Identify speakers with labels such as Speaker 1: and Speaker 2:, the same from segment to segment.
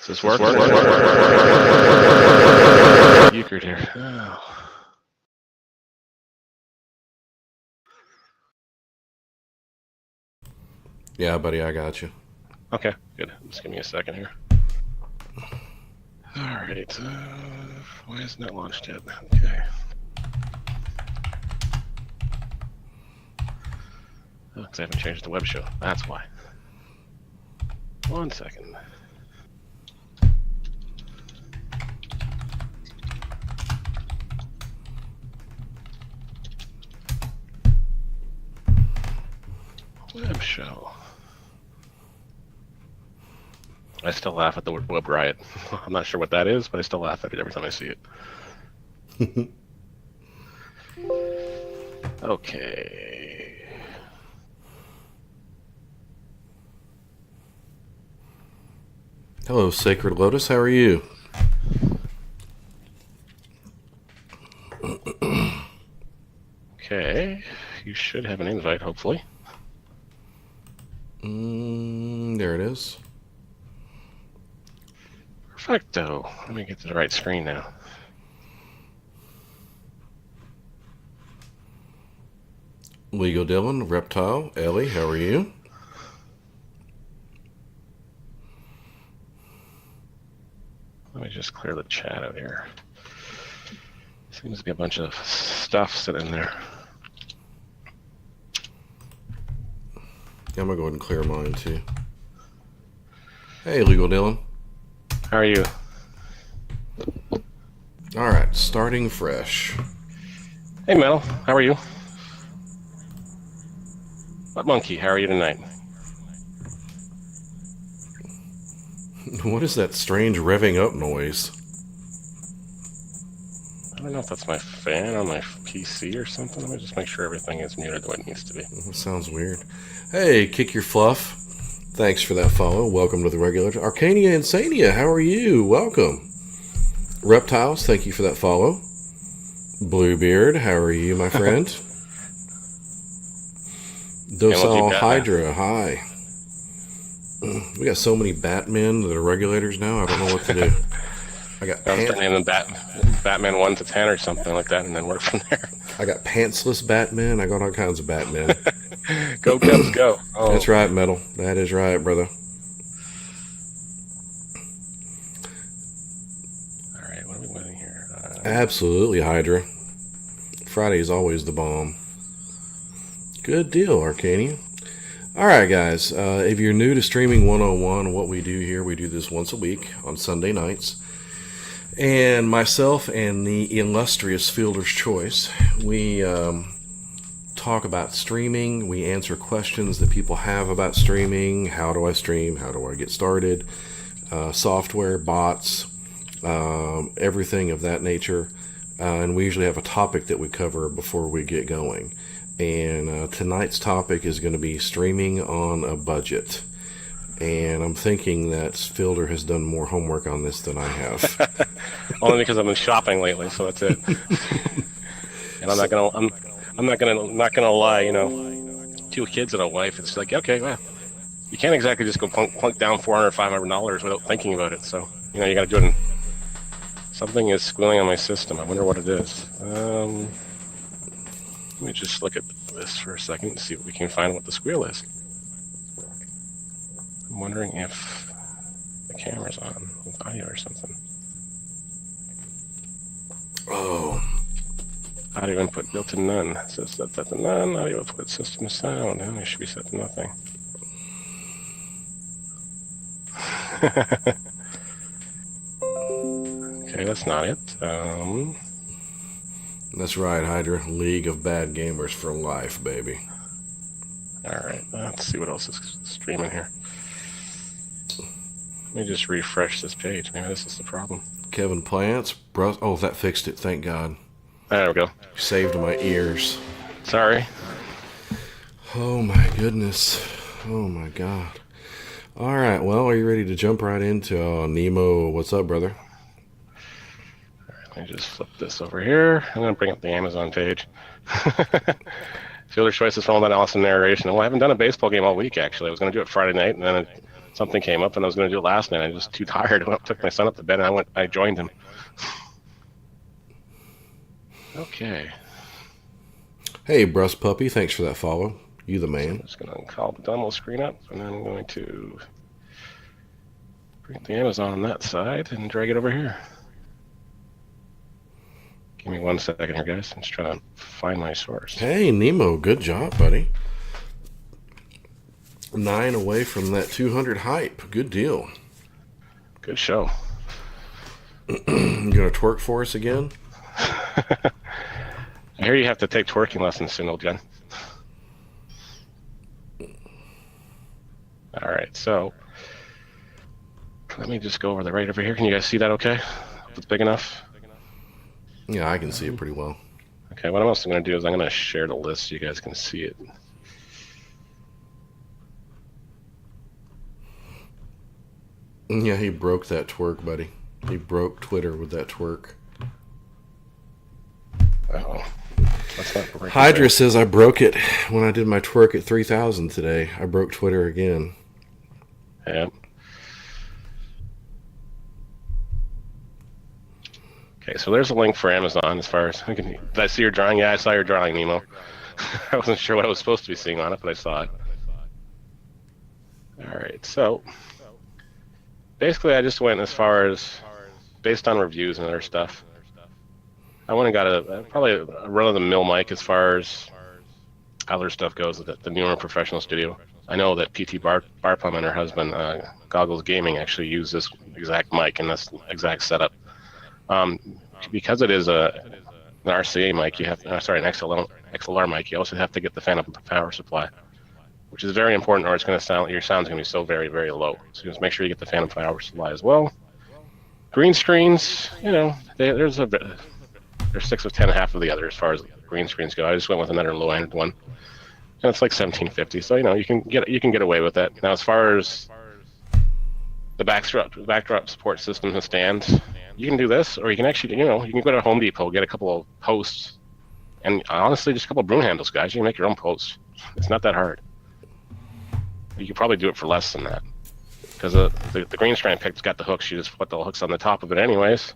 Speaker 1: Does this work? Euchred here. Oh.
Speaker 2: Yeah, buddy, I got you.
Speaker 1: Okay, good. Just give me a second here. All right. Why isn't that launched yet? Okay. Oh, because I haven't changed the web show. That's why. 1 second. Web show. I still laugh at the word web riot. I'm not sure what that is, but I still laugh at it every time I see it. Okay.
Speaker 2: Hello, Sacred Lotus. How are you?
Speaker 1: Okay. You should have an invite, hopefully.
Speaker 2: There it is.
Speaker 1: Perfecto. Let me get to the right screen now.
Speaker 2: Legal Dylan, Reptile, Ellie, how are you?
Speaker 1: Let me just clear the chat out here. Seems to be a bunch of stuff sitting there.
Speaker 2: Yeah, I'm going to go ahead and clear mine, too. Hey, Legal Dylan.
Speaker 1: How are you?
Speaker 2: All right, starting fresh.
Speaker 1: Hey, Metal. How are you? What Monkey? How are you tonight?
Speaker 2: What is that strange revving up noise?
Speaker 1: I don't know if that's my fan on my PC or something. Let me just make sure everything is muted the way it needs to be.
Speaker 2: That sounds weird. Hey, Kick Your Fluff. Thanks for that follow. Welcome to the regular. Arcania Insania, how are you? Welcome. Reptiles, thank you for that follow. Bluebeard, how are you, my friend? Docile Hydra, hi. We got so many Batmen that are regulators now, I don't know what to do. I was
Speaker 1: going to name them Batman 1 to 10 or something like that and then work from there.
Speaker 2: I got pantsless Batman. I got all kinds of Batman.
Speaker 1: Go, Cubs, go.
Speaker 2: Oh. That's right, Metal. That is right, brother.
Speaker 1: All right, what are we waiting here?
Speaker 2: Absolutely, Hydra. Friday is always the bomb. Good deal, Arcania. All right, guys. If you're new to Streaming 101, what we do here, we do this once a week on Sunday nights. And myself and the illustrious Fielder's Choice, we talk about streaming. We answer questions that people have about streaming. How do I stream? How do I get started? Software, bots, everything of that nature. And we usually have a topic that we cover before we get going. And tonight's topic is going to be streaming on a budget. And I'm thinking that Fielder has done more homework on this than I have.
Speaker 1: Only because I've been shopping lately, so that's it. And I'm not gonna lie. You know, 2 kids and a wife. It's like, okay, well, you can't exactly just go plunk down $400, $500 without thinking about it. So you know, you got to do it. Something is squealing on my system. I wonder what it is. Let me just look at this for a second and see if we can find what the squeal is. I'm wondering if the camera's on with audio or something.
Speaker 2: Oh.
Speaker 1: Audio input built to none. It says that's set to none. Audio output system sound. And it should be set to nothing. Okay, that's not it.
Speaker 2: That's right, Hydra. League of Bad Gamers for life, baby.
Speaker 1: Alright, let's see what else is streaming here. Let me just refresh this page. Maybe this is the problem.
Speaker 2: Kevin Plants. Oh, that fixed it. Thank God.
Speaker 1: There we go.
Speaker 2: Saved my ears.
Speaker 1: Sorry.
Speaker 2: Oh, my goodness. Oh, my God. All right. Well, are you ready to jump right into Nemo? What's up, brother?
Speaker 1: All right, let me just flip this over here. I'm going to bring up the Amazon page. Fielder's Choice is following that awesome narration. Well, I haven't done a baseball game all week, actually. I was going to do it Friday night, and then something came up, and I was going to do it last night. I was too tired. I took my son up to bed, and I joined him. Okay.
Speaker 2: Hey, Brust Puppy, thanks for that follow. You the man.
Speaker 1: So I'm just going to call the demo screen up, and then I'm going to bring the Amazon on that side and drag it over here. Give me 1 second here, guys. I'm just trying to find my source.
Speaker 2: Hey, Nemo, good job, buddy. 9 away from that 200 hype. Good deal.
Speaker 1: Good show.
Speaker 2: You gonna twerk for us again?
Speaker 1: I hear you have to take twerking lessons soon, old Jen. All right, so let me just go over right over here. Can you guys see that okay? If it's big enough?
Speaker 2: Yeah, I can see it pretty well.
Speaker 1: Okay, what I'm also going to do is I'm going to share the list so you guys can see it.
Speaker 2: Yeah, he broke that twerk, buddy. He broke Twitter with that twerk.
Speaker 1: Uh-oh. That's not breaking.
Speaker 2: Hydra says I broke it when I did my twerk at 3,000 today. I broke Twitter again.
Speaker 1: Yeah. Okay, so there's a link for Amazon as far as... Did I see your drawing? Yeah, I saw your drawing, Nemo. I wasn't sure what I was supposed to be seeing on it, but I saw it. All right, so... Basically, I just went as far as... Based on reviews and other stuff. I went and got probably a run-of-the-mill mic as far as other stuff goes at the newer professional studio. I know that PT Barplum and her husband, Goggles Gaming, actually use this exact mic and this exact setup. Because it is an RCA mic, you have an XLR mic. You also have to get the phantom power supply, which is very important, or it's going to sound your sound's going to be so very, very low. So just make sure you get the phantom power supply as well. Green screens, you know, there's 6 of 10, half of the other as far as green screens go. I just went with another low-ended one, and it's like $17.50. So you know you can get away with that. Now as far as the backdrop support system and stands, you can do this, or you can actually, you know, you can go to Home Depot, get a couple of posts, and honestly, just a couple of broom handles, guys. You can make your own posts. It's not that hard. You could probably do it for less than that, because the green strand pick's got the hooks. You just put the hooks on the top of it anyways,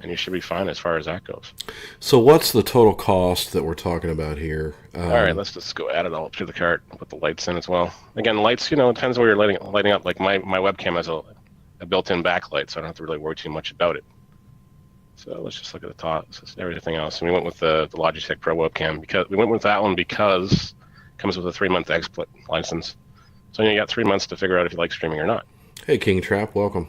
Speaker 1: and you should be fine as far as that goes.
Speaker 2: So what's the total cost that we're talking about here?
Speaker 1: All right, let's just go add it all up to the cart. Put the lights in as well. Again, lights, you know, it depends where you're lighting up. Like my webcam has a built-in backlight, so I don't have to really worry too much about it. So let's just look at the top. It's everything else. And we went with the Logitech Pro webcam because we went with that one because it comes with a 3-month XSplit license. So you got 3 months to figure out if you like streaming or not.
Speaker 2: Hey, King Trap, welcome.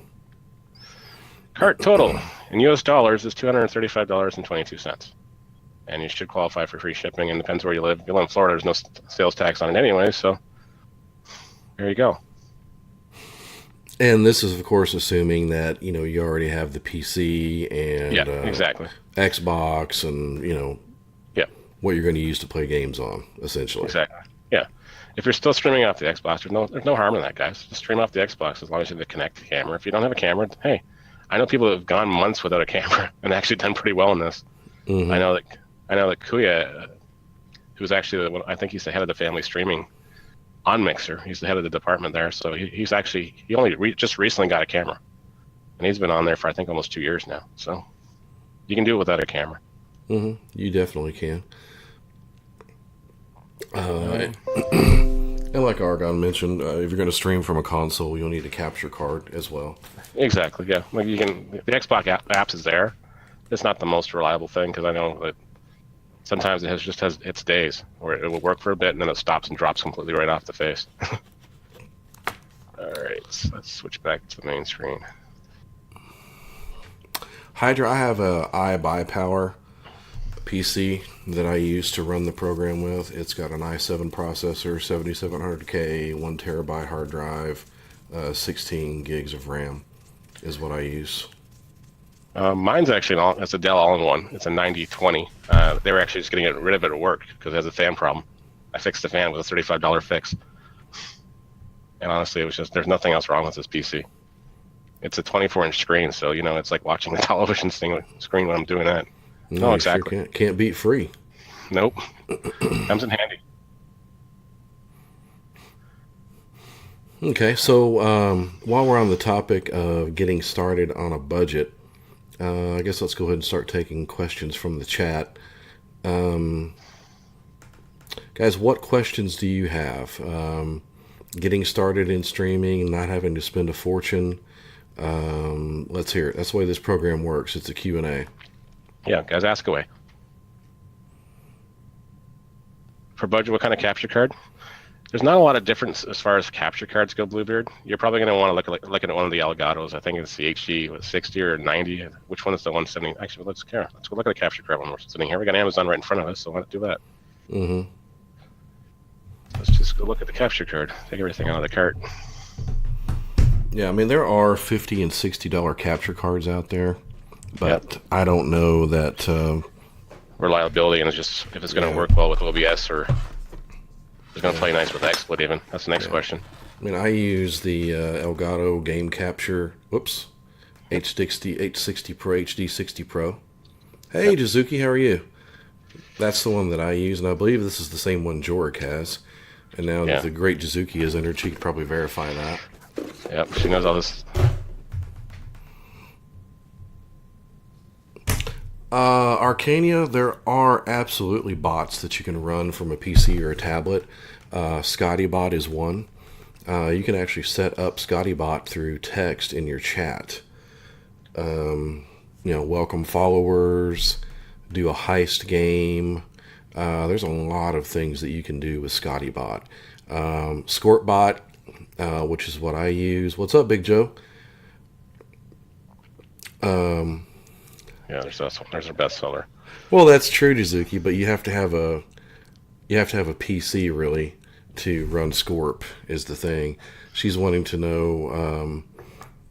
Speaker 1: Cart total in US dollars is $235.22. And you should qualify for free shipping, and depends where you live. If you live in Florida, there's no sales tax on it anyway, so there you go.
Speaker 2: And this is, of course, assuming that, you know, you already have the PC and
Speaker 1: Yeah, exactly.
Speaker 2: Xbox and, you know,
Speaker 1: Yeah,
Speaker 2: what you're going to use to play games on, essentially.
Speaker 1: exactly. Yeah. If you're still streaming off the Xbox, there's no harm in that, guys. Just stream off the Xbox as long as you have the Kinect camera. If you don't have a camera, hey, I know people have gone months without a camera and actually done pretty well in this.
Speaker 2: Mm-hmm.
Speaker 1: I know that Kuya, who's actually I think he's the head of the family streaming on Mixer. He's the head of the department there, so he only just recently got a camera, and he's been on there for I think almost 2 years now. So you can do it without a camera.
Speaker 2: Mm-hmm. You definitely can.
Speaker 1: Right.
Speaker 2: And like Argon mentioned, if you're going to stream from a console, you'll need a capture card as well.
Speaker 1: Exactly. Yeah. Like the Xbox apps is there. It's not the most reliable thing because I know that sometimes it just has its days where it will work for a bit and then it stops and drops completely right off the face. All right, so let's switch back to the main screen.
Speaker 2: Hydra, I have a iBuyPower PC that I use to run the program with. It's got an i7 processor, 7700K, 1 terabyte hard drive, 16 gigs of RAM is what I use.
Speaker 1: Mine's actually it's a Dell all-in-one. It's a 9020. They were actually just getting rid of it at work because it has a fan problem. I fixed the fan with a $35 fix. And honestly, it was just, there's nothing else wrong with this PC. It's a 24-inch screen, so, you know, it's like watching a television screen when I'm doing that.
Speaker 2: No,
Speaker 1: exactly.
Speaker 2: Sure can't beat free.
Speaker 1: Nope. Comes in handy.
Speaker 2: Okay, so while we're on the topic of getting started on a budget, I guess let's go ahead and start taking questions from the chat. Guys, what questions do you have? Getting started in streaming, not having to spend a fortune. Let's hear it. That's the way this program works. It's a Q&A.
Speaker 1: Yeah, guys, ask away. For budget, what kind of capture card? There's not a lot of difference as far as capture cards go, Bluebeard. You're probably going to want to look at one of the Elgatos. I think it's the HD 60 or 90. Which one is the 170? Actually, let's go look at the capture card when we're sitting here. We got Amazon right in front of us, so why not do that?
Speaker 2: Mm-hmm.
Speaker 1: Let's just go look at the capture card. Take everything out of the cart.
Speaker 2: Yeah, I mean, there are $50 and $60 capture cards out there, but I don't know that
Speaker 1: reliability and it's just if it's going to work well with OBS or it's going to play nice with XSplit even. That's the next question.
Speaker 2: I mean, I use the Elgato Game Capture, H60 Pro, HD 60 Pro. Hey, Jizuki, how are you? That's the one that I use, and I believe this is the same one Jorik has. And now that the great Jizuki is entered, she could probably verify that.
Speaker 1: Yep, she knows all this.
Speaker 2: Arcania, there are absolutely bots that you can run from a PC or a tablet. ScottyBot is one. You can actually set up ScottyBot through text in your chat. Welcome followers, do a heist game. There's a lot of things that you can do with ScottyBot. ScortBot, which is what I use. What's up, Big Joe?
Speaker 1: Yeah, there's our bestseller.
Speaker 2: Well, that's true, Jizuki, but you have to have a PC really to run Scorp is the thing. She's wanting to know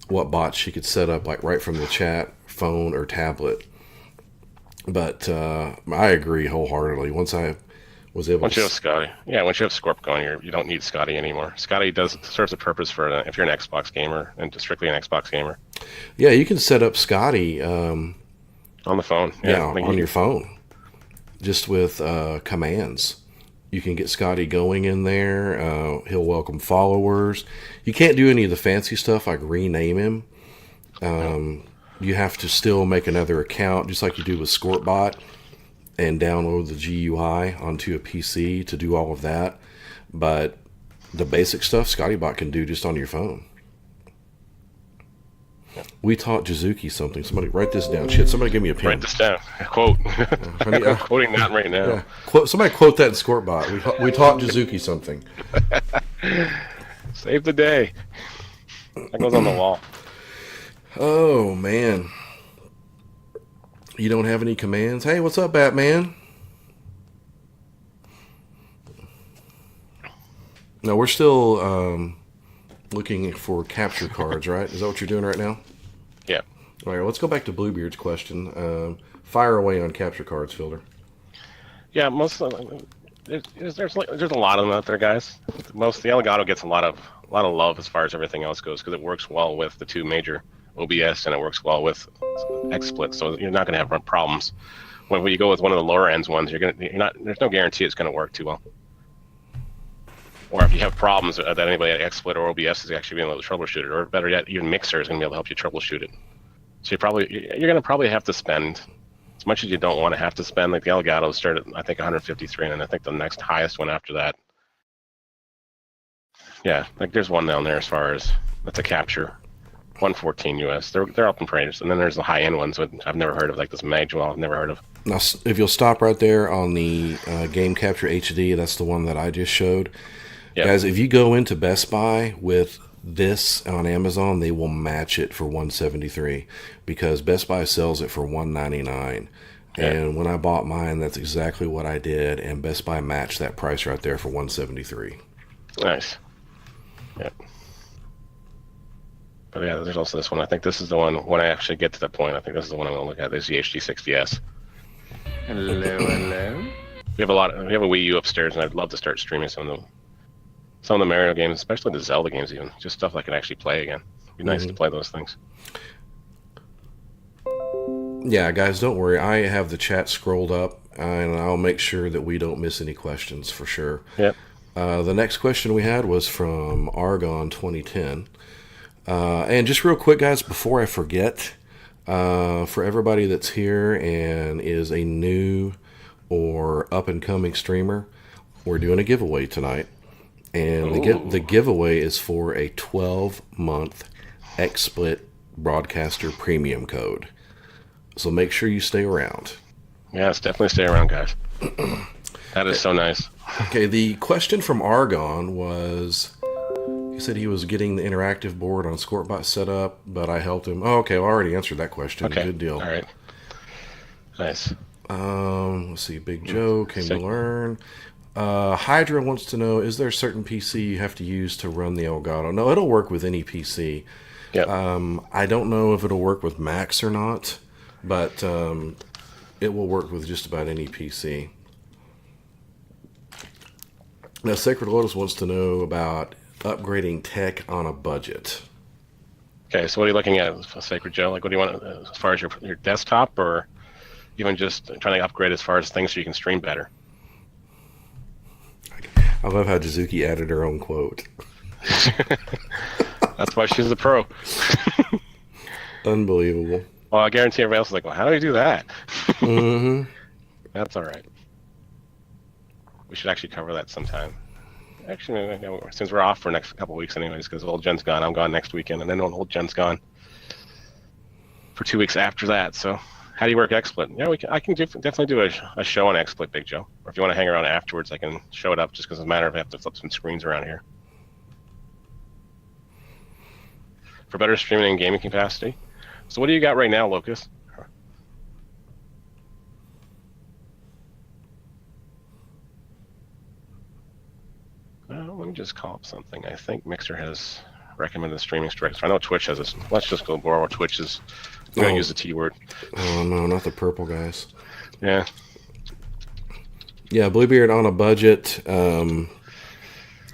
Speaker 2: what bots she could set up like right from the chat, phone, or tablet. But I agree wholeheartedly. Once I was able
Speaker 1: once you have Scotty, once you have Scorp going, you don't need Scotty anymore. Scotty serves a purpose for if you're an Xbox gamer and strictly an Xbox gamer.
Speaker 2: Yeah, you can set up Scotty
Speaker 1: on the phone.
Speaker 2: On your phone, just with commands. You can get Scotty going in there. He'll welcome followers. You can't do any of the fancy stuff like rename him. You have to still make another account, just like you do with ScortBot, and download the GUI onto a PC to do all of that. But the basic stuff ScottyBot can do just on your phone. We taught Jizuki something. Somebody write this down. Shit, somebody give me a pen.
Speaker 1: Write this down. Quote. I'm quoting that right now.
Speaker 2: Yeah. Somebody quote that in ScortBot. We taught Jizuki something.
Speaker 1: Save the day. That goes on the wall.
Speaker 2: Oh, man. You don't have any commands? Hey, what's up, Batman? No, we're still looking for capture cards, right? Is that what you're doing right now?
Speaker 1: Yeah.
Speaker 2: All right, let's go back to Bluebeard's question. Fire away on capture cards, Fielder.
Speaker 1: Yeah, there's a lot of them out there, guys. The Elgato gets a lot of love as far as everything else goes because it works well with the two major OBS and it works well with XSplit, so you're not going to have problems. When you go with one of the lower ends ones, there's no guarantee it's going to work too well. Or if you have problems that anybody at XSplit or OBS is actually being able to troubleshoot it, or better yet, even Mixer is going to be able to help you troubleshoot it. So you're going to probably have to spend as much as you don't want to have to spend. Like the Elgato started, I think, 153, and I think the next highest one after that. Yeah, like there's one down there as far as that's a capture. 114 US. They're up in price, and then there's the high end ones that I've never heard of, like this Magwell. I've never heard of.
Speaker 2: Now, if you'll stop right there on the Game Capture HD, that's the one that I just showed. Yep. Guys, if you go into Best Buy with this on Amazon, they will match it for $173 because Best Buy sells it for $199. Yeah. And when I bought mine, that's exactly what I did, and Best Buy matched that price right there for $173.
Speaker 1: Nice. Yeah. But yeah, there's also this one. I think this is the one, when I actually get to that point, I think this is the one I'm going to look at. This is the HD60S.
Speaker 3: Hello.
Speaker 1: We have a Wii U upstairs, and I'd love to start streaming some of the Mario games, especially the Zelda games even. Just stuff I can actually play again. It'd be nice to play those things.
Speaker 2: Yeah, guys, don't worry. I have the chat scrolled up, and I'll make sure that we don't miss any questions for sure.
Speaker 1: Yep.
Speaker 2: The next question we had was from Argon 2010. And just real quick, guys, before I forget, for everybody that's here and is a new or up and coming streamer, we're doing a giveaway tonight. And the giveaway is for a 12-month XSplit Broadcaster Premium code. So make sure you stay around.
Speaker 1: Yes, definitely stay around, guys. That is so nice.
Speaker 2: Okay, the question from Argon was, he said he was getting the interactive board on Scortbot set up, but I helped him. Oh, okay, well, I already answered that question.
Speaker 1: Okay.
Speaker 2: Good deal.
Speaker 1: All right. Nice.
Speaker 2: Let's see. Big Joe came to learn. Hydra wants to know, is there a certain PC you have to use to run the Elgato? No, it'll work with any PC.
Speaker 1: Yep.
Speaker 2: I don't know if it'll work with Macs or not, but it will work with just about any PC. Now, Sacred Lotus wants to know about upgrading tech on a budget.
Speaker 1: Okay, so what are you looking at, Sacred Joe? Like, what do you want as far as your desktop, or even just trying to upgrade as far as things so you can stream better?
Speaker 2: I love how Jizuki added her own quote.
Speaker 1: That's why she's the pro.
Speaker 2: Unbelievable.
Speaker 1: Well, I guarantee everybody else is like, well, how do you do that?
Speaker 2: Mm-hmm.
Speaker 1: That's all right. We should actually cover that sometime. Actually, since we're off for the next couple of weeks anyways, because Old Gen's gone. I'm gone next weekend, and then Old Gen's gone for 2 weeks after that. So how do you work XSplit? Yeah, I can definitely do a show on XSplit, Big Joe. Or if you want to hang around afterwards, I can show it up just because it's a matter of I have to flip some screens around here. For better streaming and gaming capacity. So what do you got right now, Locust? Let me just call up something. I think Mixer has recommended streaming strikes. I know Twitch has this. Let's just go borrow Twitch is. I'm going to use the T word.
Speaker 2: Oh, no, not the purple guys.
Speaker 1: Yeah.
Speaker 2: Yeah, Bluebeard on a budget. I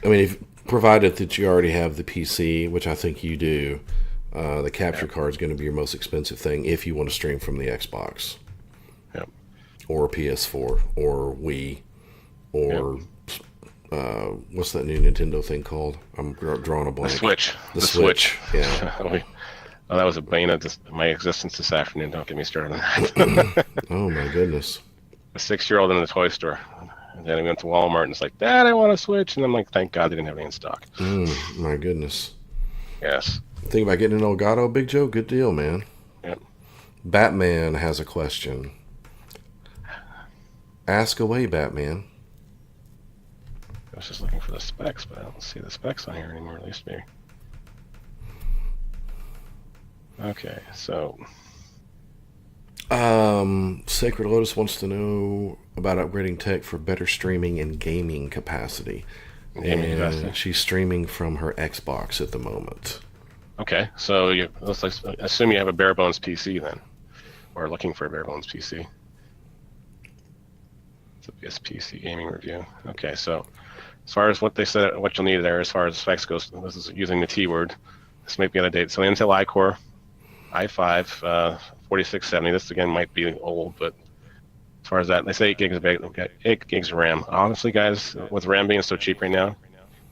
Speaker 2: mean, provided that you already have the PC, which I think you do, the capture card is going to be your most expensive thing if you want to stream from the Xbox.
Speaker 1: Yep.
Speaker 2: Or PS4 or Wii or what's that new Nintendo thing called? I'm drawing a blank.
Speaker 1: The Switch.
Speaker 2: The Switch. Yeah.
Speaker 1: Oh, that was a bane of my existence this afternoon. Don't get me started on that.
Speaker 2: Oh, my goodness.
Speaker 1: A 6-year-old in the toy store. And then we went to Walmart and it's like, Dad, I want a Switch. And I'm like, thank God they didn't have any in stock.
Speaker 2: My goodness.
Speaker 1: Yes.
Speaker 2: Think about getting an Elgato, Big Joe? Good deal, man.
Speaker 1: Yep.
Speaker 2: Batman has a question. Ask away, Batman.
Speaker 1: I was just looking for the specs, but I don't see the specs on here anymore, at least maybe. Okay, so
Speaker 2: Sacred Lotus wants to know about upgrading tech for better streaming and gaming capacity. She's streaming from her Xbox at the moment.
Speaker 1: Okay, so let's assume you have a bare bones PC then, or looking for a bare bones PC. It's a PC gaming review. Okay, so as far as what they said, what you'll need there, as far as specs goes, this is using the T word. This might be out of date. So Intel iCore i5 4670. This again might be old, but as far as that, they say 8 gigs of RAM. Honestly, guys, with RAM being so cheap right now,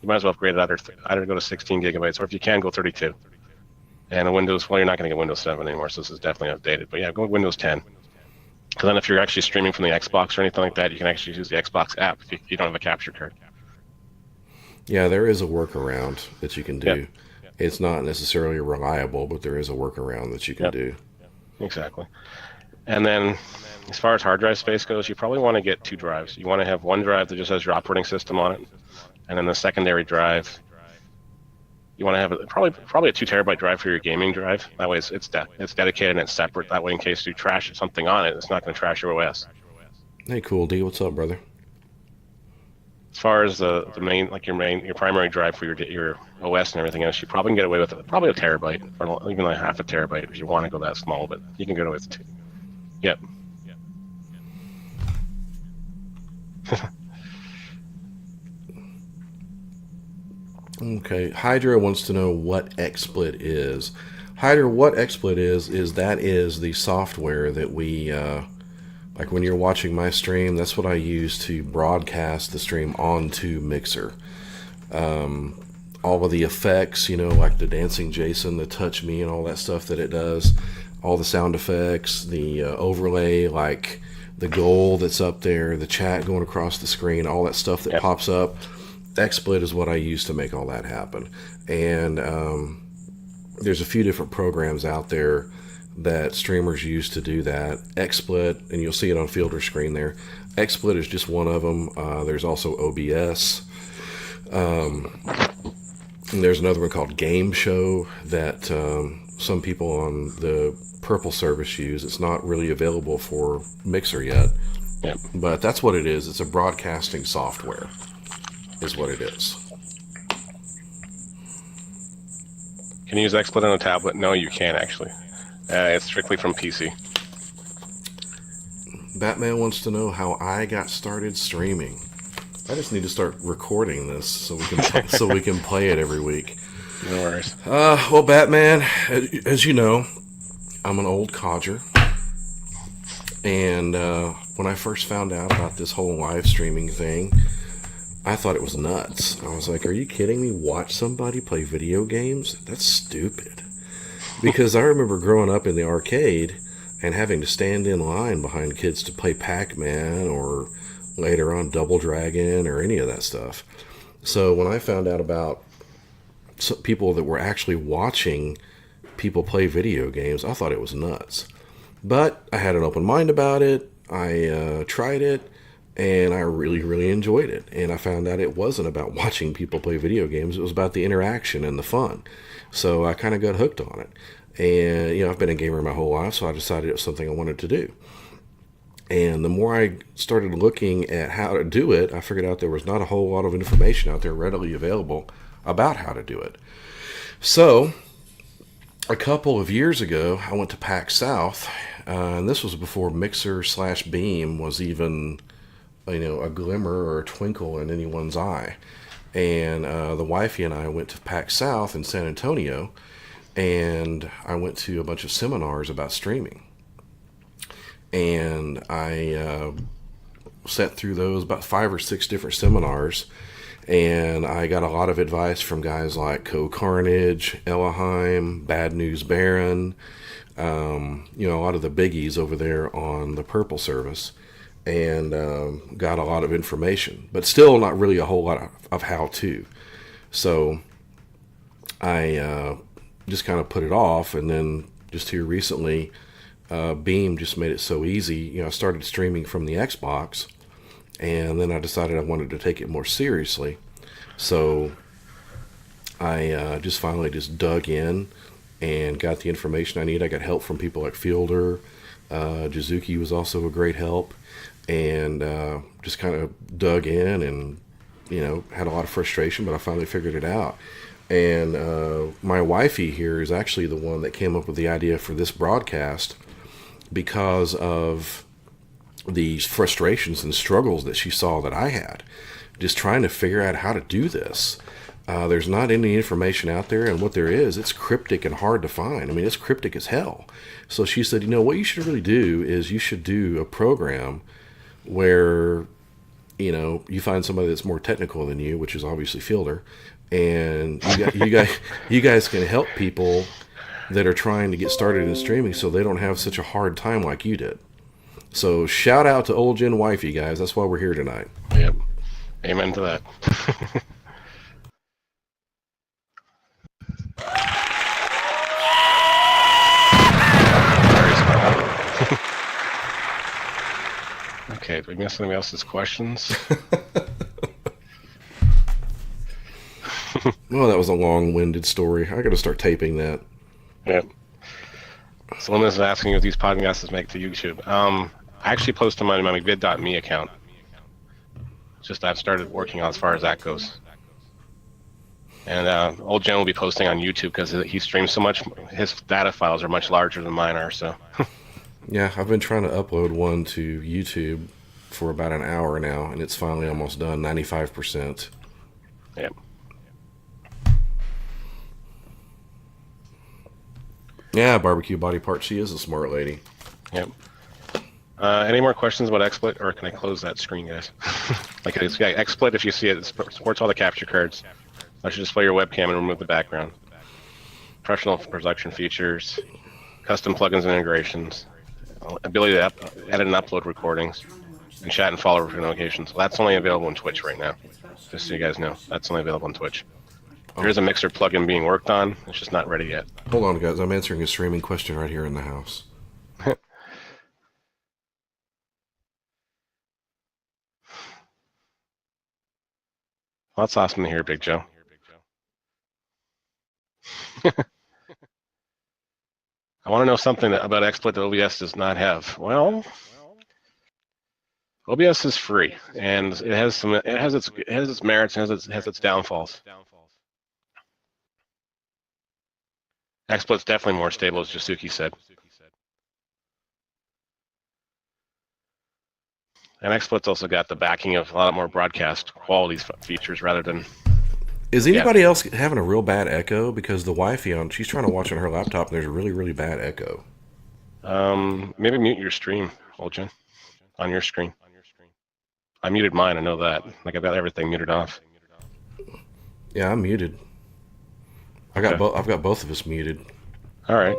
Speaker 1: you might as well upgrade it either go to 16 gigabytes, or if you can, go 32. And Windows, well, you're not going to get Windows 7 anymore, so this is definitely outdated. But yeah, go with Windows 10. Because then if you're actually streaming from the Xbox or anything like that, you can actually use the Xbox app if you don't have a capture card.
Speaker 2: Yeah, there is a workaround that you can do.
Speaker 1: Yep.
Speaker 2: It's not necessarily reliable, but there is a workaround that you can do.
Speaker 1: Exactly. And then as far as hard drive space goes, you probably want to get 2 drives. You want to have one drive that just has your operating system on it, and then the secondary drive, you want to have probably a 2 terabyte drive for your gaming drive. That way it's dedicated and it's separate. That way, in case you trash something on it, it's not going to trash your OS.
Speaker 2: Hey, Cool D, what's up, brother?
Speaker 1: As far as the main, like your primary drive for your OS and everything else, you probably can get away with probably a terabyte or even like half a terabyte if you want to go that small, but you can get away with 2. Yep.
Speaker 2: Okay, Hydra wants to know what XSplit is. Hydra, what XSplit is that is the software that we Like when you're watching my stream, that's what I use to broadcast the stream onto Mixer. All of the effects, like the dancing Jason, the touch me, and all that stuff that it does, all the sound effects, the overlay, like the goal that's up there, the chat going across the screen, all that stuff that pops up. XSplit is what I use to make all that happen. And there's a few different programs out there that streamers use to do that. XSplit, and you'll see it on Fielder's screen there. XSplit is just one of them. There's also OBS. And there's another one called Game Show that some people on the Purple service use. It's not really available for Mixer yet.
Speaker 1: Yep.
Speaker 2: But that's what it is. It's a broadcasting software is what it is.
Speaker 1: Can you use XSplit on a tablet? No, you can't actually. It's strictly from PC.
Speaker 2: Batman wants to know how I got started streaming. I just need to start recording this so we can play it every week.
Speaker 1: No worries.
Speaker 2: Well, Batman, as you know, I'm an old codger, and when I first found out about this whole live streaming thing, I thought it was nuts. I was like, "Are you kidding me? Watch somebody play video games? That's stupid." Because I remember growing up in the arcade and having to stand in line behind kids to play Pac-Man or later on Double Dragon or any of that stuff. So when I found out about people that were actually watching people play video games, I thought it was nuts. But I had an open mind about it. I tried it, and I really, really enjoyed it. And I found out it wasn't about watching people play video games. It was about the interaction and the fun. So I kind of got hooked on it. And, I've been a gamer my whole life, so I decided it was something I wanted to do. And the more I started looking at how to do it, I figured out there was not a whole lot of information out there readily available about how to do it. So a couple of years ago, I went to PAX South, and this was before Mixer/Beam was even, a glimmer or a twinkle in anyone's eye. And the wifey and I went to PAX South in San Antonio, and I went to a bunch of seminars about streaming. And I sat through those, about 5 or 6 different seminars, and I got a lot of advice from guys like Co Carnage, Ellaheim, Bad News Baron, a lot of the biggies over there on the Purple service, and got a lot of information, but still not really a whole lot of how-to. So I just kind of put it off, and then just here recently, Beam just made it so easy. I started streaming from the Xbox, and then I decided I wanted to take it more seriously. So I just finally just dug in and got the information I need. I got help from people like Fielder. Jizuki was also a great help, and just kind of dug in and, had a lot of frustration, but I finally figured it out. And my wifey here is actually the one that came up with the idea for this broadcast, because of the frustrations and struggles that she saw that I had, just trying to figure out how to do this. There's not any information out there, and what there is, it's cryptic and hard to find. I mean, it's cryptic as hell. So she said, what you should really do is you should do a program where, you find somebody that's more technical than you, which is obviously Fielder, and you guys can help people that are trying to get started in streaming so they don't have such a hard time like you did. So shout out to Old Gen Wifey, guys. That's why we're here tonight.
Speaker 1: Yep. Amen to that. Okay, did we miss anybody else's questions?
Speaker 2: Well, that was a long-winded story. I got to start taping that.
Speaker 1: Yep. Someone is asking if these podcasts make to YouTube. I actually post them on my vid.me account. Just I've started working on as far as that goes. And Old Jen will be posting on YouTube because he streams so much. His data files are much larger than mine are. So.
Speaker 2: Yeah, I've been trying to upload one to YouTube for about an hour now, and it's finally almost done, 95%.
Speaker 1: Yep.
Speaker 2: Yeah, barbecue body part. She is a smart lady.
Speaker 1: Yep. Any more questions about XSplit, or can I close that screen, guys? Like, XSplit, if you see it, it supports all the capture cards. I should display your webcam and remove the background. Professional production features, custom plugins and integrations, ability to edit and upload recordings, and chat and follow notifications. So that's only available on Twitch right now. Just so you guys know, that's only available on Twitch. There is a Mixer plugin being worked on. It's just not ready yet.
Speaker 2: Hold on, guys. I'm answering a streaming question right here in the house.
Speaker 1: Well, that's awesome to hear, Big Joe. I want to know something about XSplit that OBS does not have. Well, OBS is free, and it has its merits and has its downfalls. XSplit's definitely more stable, as Jasuki said. And XSplit's also got the backing of a lot more broadcast quality features rather than.
Speaker 2: Is anybody else having a real bad echo? Because the wifey she's trying to watch on her laptop, and there's a really, really bad echo.
Speaker 1: Maybe mute your stream, OldGen, on your screen. I muted mine. I know that. Like, I've got everything muted off.
Speaker 2: Yeah, I'm muted. I've got both of us muted.
Speaker 1: All right.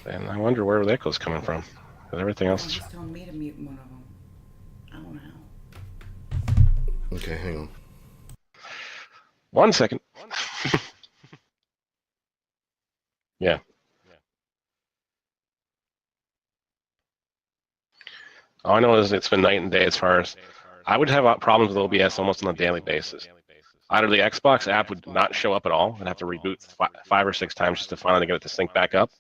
Speaker 1: And I wonder where the echo's coming from. Because everything else is.
Speaker 3: Told me to mute one of them. I don't know.
Speaker 2: Okay, hang on.
Speaker 1: 1 second. Yeah. All I know is it's been night and day as far as I would have problems with OBS almost on a daily basis. Either the Xbox app would not show up at all and have to reboot 5 or 6 times just to finally get it to sync back up,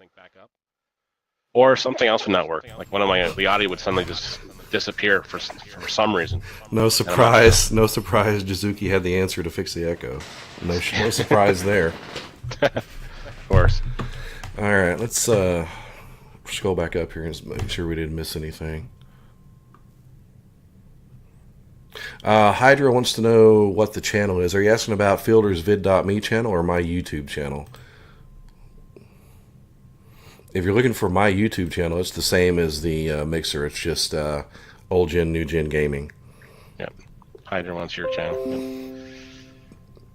Speaker 1: or something else would not work. Like the audio would suddenly just disappear for some reason.
Speaker 2: No surprise, no surprise. Jizuki had the answer to fix the echo. No surprise there.
Speaker 1: Of course.
Speaker 2: All right, let's scroll back up here and make sure we didn't miss anything. Hydra wants to know what the channel is. Are you asking about Fielder's vid.me channel or my YouTube channel? If you're looking for my YouTube channel, it's the same as the Mixer. It's just OldGenNewGenGaming.
Speaker 1: Yep. Hydra wants your channel. Yep.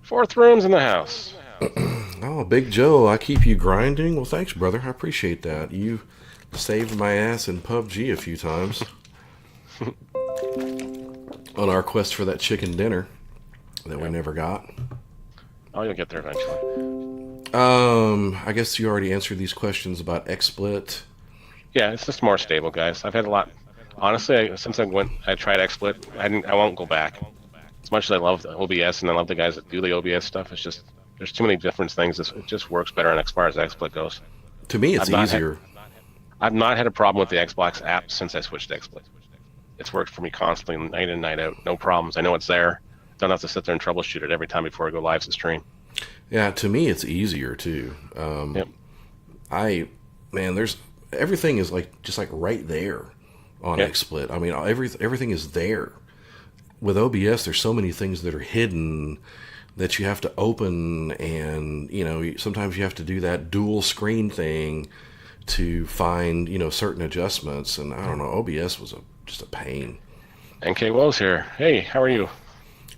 Speaker 1: 4th room's in the house.
Speaker 2: Oh, Big Joe, I keep you grinding? Well, thanks, brother. I appreciate that. You saved my ass in PUBG a few times. On our quest for that chicken dinner that we never got.
Speaker 1: Oh, you'll get there eventually.
Speaker 2: I guess you already answered these questions about XSplit.
Speaker 1: Yeah, it's just more stable, guys. I've had a lot. Honestly, since I tried XSplit, I won't go back. As much as I love the OBS and I love the guys that do the OBS stuff, it's just there's too many different things. It just works better as far as XSplit goes.
Speaker 2: To me, it's easier.
Speaker 1: I've not had a problem with the Xbox app since I switched to XSplit. It's worked for me constantly, night in, night out. No problems. I know it's there. Don't have to sit there and troubleshoot it every time before I go live to stream.
Speaker 2: Yeah, to me, it's easier too.
Speaker 1: Yep.
Speaker 2: There's everything is just right there on XSplit. I mean, everything is there. With OBS, there's so many things that are hidden that you have to open, and sometimes you have to do that dual screen thing to find certain adjustments. And I don't know, OBS was just a pain.
Speaker 1: NK Woe's here. Hey, how are you?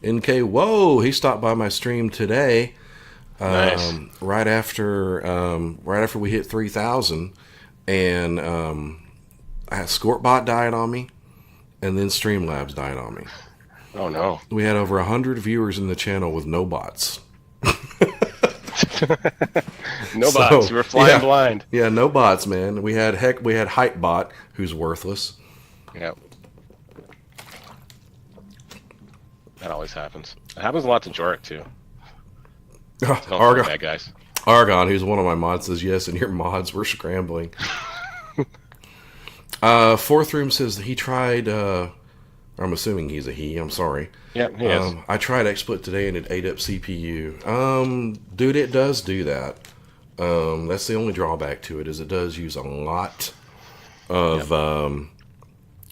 Speaker 2: NK Woe, he stopped by my stream today.
Speaker 1: Nice.
Speaker 2: Right after we hit 3,000, and Scortbot died on me, and then Streamlabs died on me.
Speaker 1: Oh no.
Speaker 2: We had over 100 viewers in the channel with no bots.
Speaker 1: No bots. You were flying blind.
Speaker 2: Yeah, no bots, man. We had Hypebot, who's worthless.
Speaker 1: Yep. That always happens. It happens a lot to Jorik too.
Speaker 2: Argon,
Speaker 1: bad guys.
Speaker 2: Argon, who's one of my mods, says yes, and your mods were scrambling. 4th Room says that he tried. I'm assuming he's a he. I'm sorry.
Speaker 1: Yeah, he is.
Speaker 2: I tried XSplit today and it ate up CPU. Dude, it does do that. That's the only drawback to it, is it does use a lot of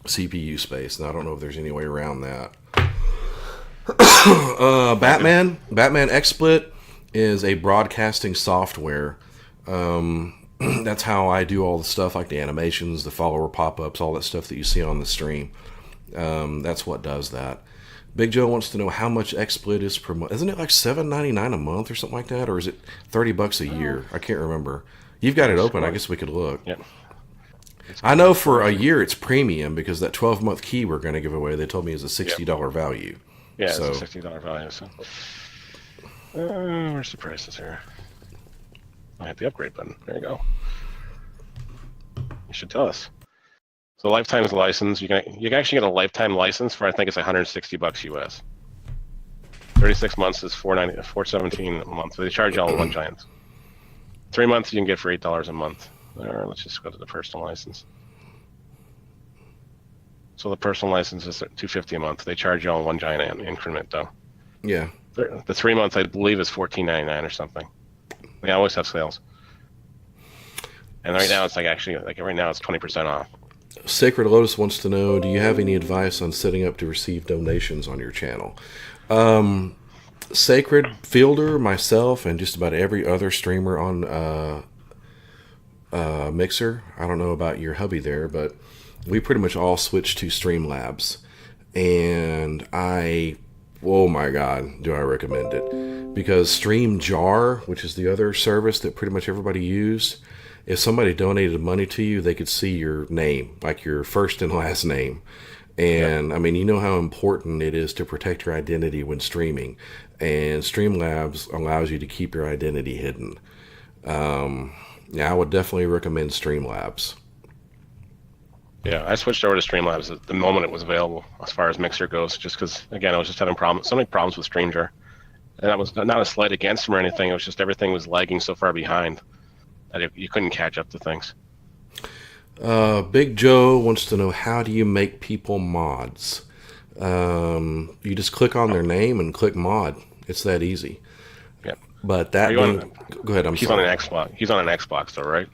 Speaker 2: CPU space, and I don't know if there's any way around that. Batman XSplit is a broadcasting software. That's how I do all the stuff like the animations, the follower pop-ups, all that stuff that you see on the stream. That's what does that. Big Joe wants to know how much XSplit is per month. Isn't it like $7.99 a month or something like that, or is it $30 a year? I can't remember. You've got it open. I guess we could look.
Speaker 1: Yep.
Speaker 2: I know for a year it's premium because that 12-month key we're going to give away, they told me is a $60 value.
Speaker 1: Yeah,
Speaker 2: so,
Speaker 1: it's a $60 value. So, where's the prices here? I hit the upgrade button. There you go. You should tell us. So lifetime is a license. You can actually get a lifetime license for I think it's $160 US. 36 months is $417 a month. So they charge you all in one giant. 3 months you can get for $8 a month. Let's just go to the personal license. So the personal license is $250 a month. They charge you all in one giant increment though.
Speaker 2: Yeah.
Speaker 1: The 3 months I believe is $14.99 or something. They always have sales. And right now it's right now it's 20% off.
Speaker 2: Sacred Lotus wants to know, do you have any advice on setting up to receive donations on your channel? Sacred, Fielder, myself, and just about every other streamer on Mixer. I don't know about your hubby there, but we pretty much all switched to Streamlabs. And oh my God, do I recommend it. Because StreamJar, which is the other service that pretty much everybody used, if somebody donated money to you, they could see your name, like your first and last name. And, I mean, you know how important it is to protect your identity when streaming. And Streamlabs allows you to keep your identity hidden. Yeah, I would definitely recommend Streamlabs.
Speaker 1: Yeah, I switched over to Streamlabs the moment it was available as far as Mixer goes, just because, again, I was just having so many problems with StreamJar. And that was not a slight against them or anything. It was just everything was lagging so far behind that you couldn't catch up to things.
Speaker 2: Big Joe wants to know, how do you make people mods? You just click on their name and click mod. It's that easy.
Speaker 1: Yep.
Speaker 2: But that being, go ahead.
Speaker 1: He's on an Xbox. He's on an Xbox, though, right?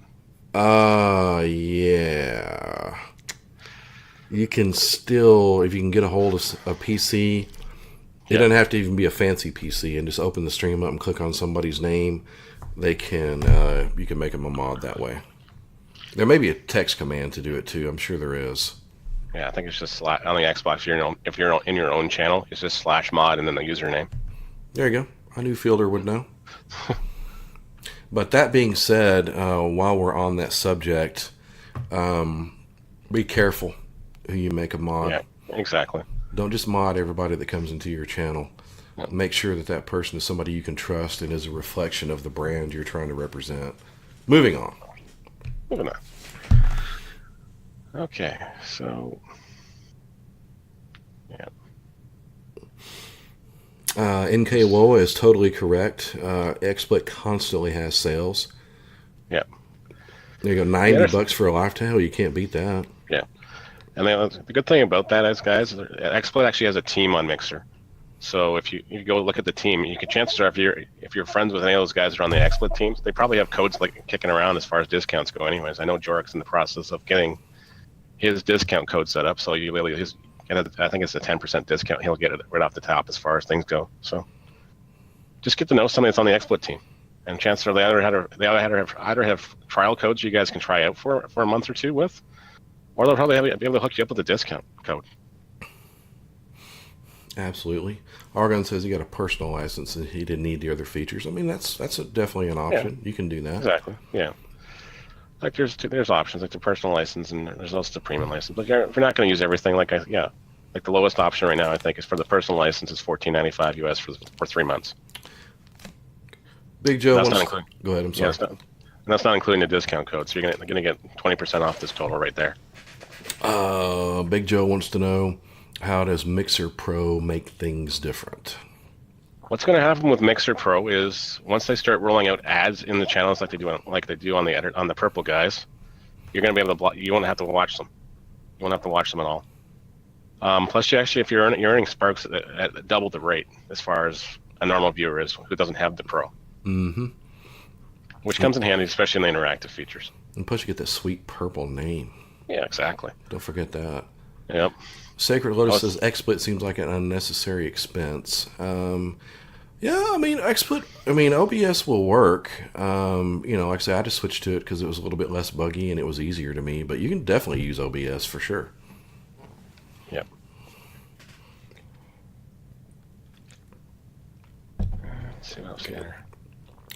Speaker 2: Yeah. You can still, if you can get a hold of a PC, it doesn't have to even be a fancy PC, and just open the stream up and click on somebody's name. They can, you can make them a mod that way. There may be a text command to do it too. I'm sure there is.
Speaker 1: Yeah, I think it's just on the Xbox. If you're in your own channel, it's just /mod and then the username.
Speaker 2: There you go. I knew Fielder would know. But that being said, while we're on that subject, be careful who you make a mod.
Speaker 1: Yeah, exactly.
Speaker 2: Don't just mod everybody that comes into your channel.
Speaker 1: Yep.
Speaker 2: Make sure that that person is somebody you can trust and is a reflection of the brand you're trying to represent. Moving on.
Speaker 1: Moving on. Okay, so yeah.
Speaker 2: NKWOA is totally correct. XSplit constantly has sales.
Speaker 1: Yeah.
Speaker 2: There you go, $90 for a lifetime. You can't beat that.
Speaker 1: Yeah. And the good thing about that is, guys, XSplit actually has a team on Mixer. So if you go look at the team, chances are if you're friends with any of those guys that are on the XSplit teams, they probably have codes like kicking around as far as discounts go. Anyways, I know Jorik's in the process of getting his discount code set up, so I think it's a 10% discount. He'll get it right off the top as far as things go. So just get to know somebody that's on the XSplit team, and chances are they either have trial codes you guys can try out for a month or two with, or they'll probably be able to hook you up with a discount code.
Speaker 2: Absolutely. Argon says he got a personal license and he didn't need the other features. I mean, that's definitely an option. Yeah. You can do that.
Speaker 1: Exactly. Yeah. Like there's options like the personal license and there's also the premium license. But if you're not going to use everything, like the lowest option right now, I think, is for the personal license is $14.95 US for 3 months.
Speaker 2: Big Joe
Speaker 1: wants
Speaker 2: to go ahead. I'm sorry.
Speaker 1: Yeah, and that's not including the discount code. So you're going to get 20% off this total right there.
Speaker 2: Big Joe wants to know, how does Mixer Pro make things different?
Speaker 1: What's going to happen with Mixer Pro is once they start rolling out ads in the channels like they do on the purple guys, you're going to be able to you won't have to watch them. You won't have to watch them at all. Plus, if you're earning sparks at double the rate as far as a normal viewer is who doesn't have the Pro.
Speaker 2: Mm-hmm.
Speaker 1: Which comes in handy, especially in the interactive features.
Speaker 2: And plus, you get that sweet purple name.
Speaker 1: Yeah, exactly.
Speaker 2: Don't forget that.
Speaker 1: Yep.
Speaker 2: Sacred Lotus says XSplit seems like an unnecessary expense. Yeah, I mean, OBS will work. Like I said, I just switched to it because it was a little bit less buggy and it was easier to me. But you can definitely use OBS for sure.
Speaker 1: Yep. Let's see what else here.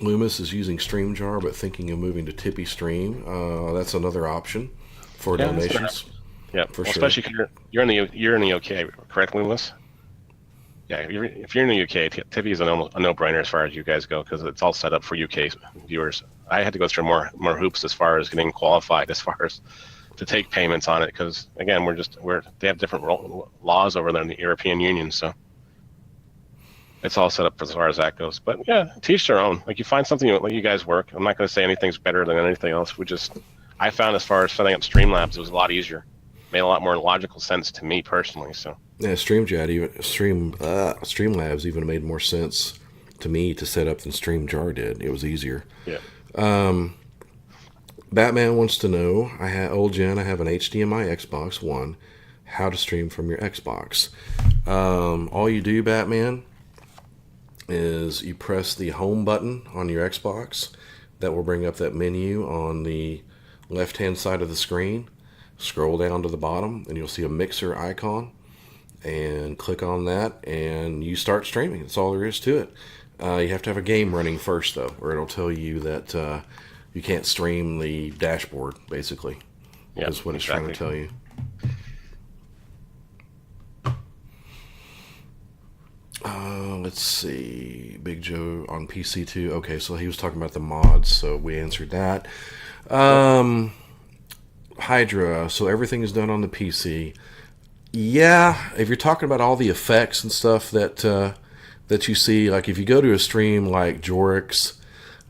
Speaker 2: Loomis is using StreamJar, but thinking of moving to Tippy Stream. That's another option for donations.
Speaker 1: Yeah,
Speaker 2: for
Speaker 1: well,
Speaker 2: sure.
Speaker 1: Especially because you're in the UK, correct, Loomis? Yeah, if you're in the UK, Tippy is a no-brainer as far as you guys go because it's all set up for UK viewers. I had to go through more hoops as far as getting qualified, as far as to take payments on it because again, they have different laws over there in the European Union, so it's all set up as far as that goes. But yeah, teach their own. Like you find something like you guys work. I'm not going to say anything's better than anything else. I found as far as setting up Streamlabs, it was a lot easier, made a lot more logical sense to me personally. So.
Speaker 2: Yeah, Streamlabs even made more sense to me to set up than StreamJar did. It was easier.
Speaker 1: Yeah.
Speaker 2: Batman wants to know, I have an HDMI Xbox One. How to stream from your Xbox? All you do, Batman, is you press the home button on your Xbox. That will bring up that menu on the left-hand side of the screen. Scroll down to the bottom, and you'll see a mixer icon. And click on that and you start streaming. That's all there is to it. You have to have a game running first though, or it'll tell you that you can't stream the dashboard, basically.
Speaker 1: Yeah,
Speaker 2: that's what it's trying to tell you. Let's see. Big Joe on PC too. Okay, so he was talking about the mods, so we answered that. Hydra, so everything is done on the PC. Yeah, if you're talking about all the effects and stuff that you see, like if you go to a stream like Jorik's,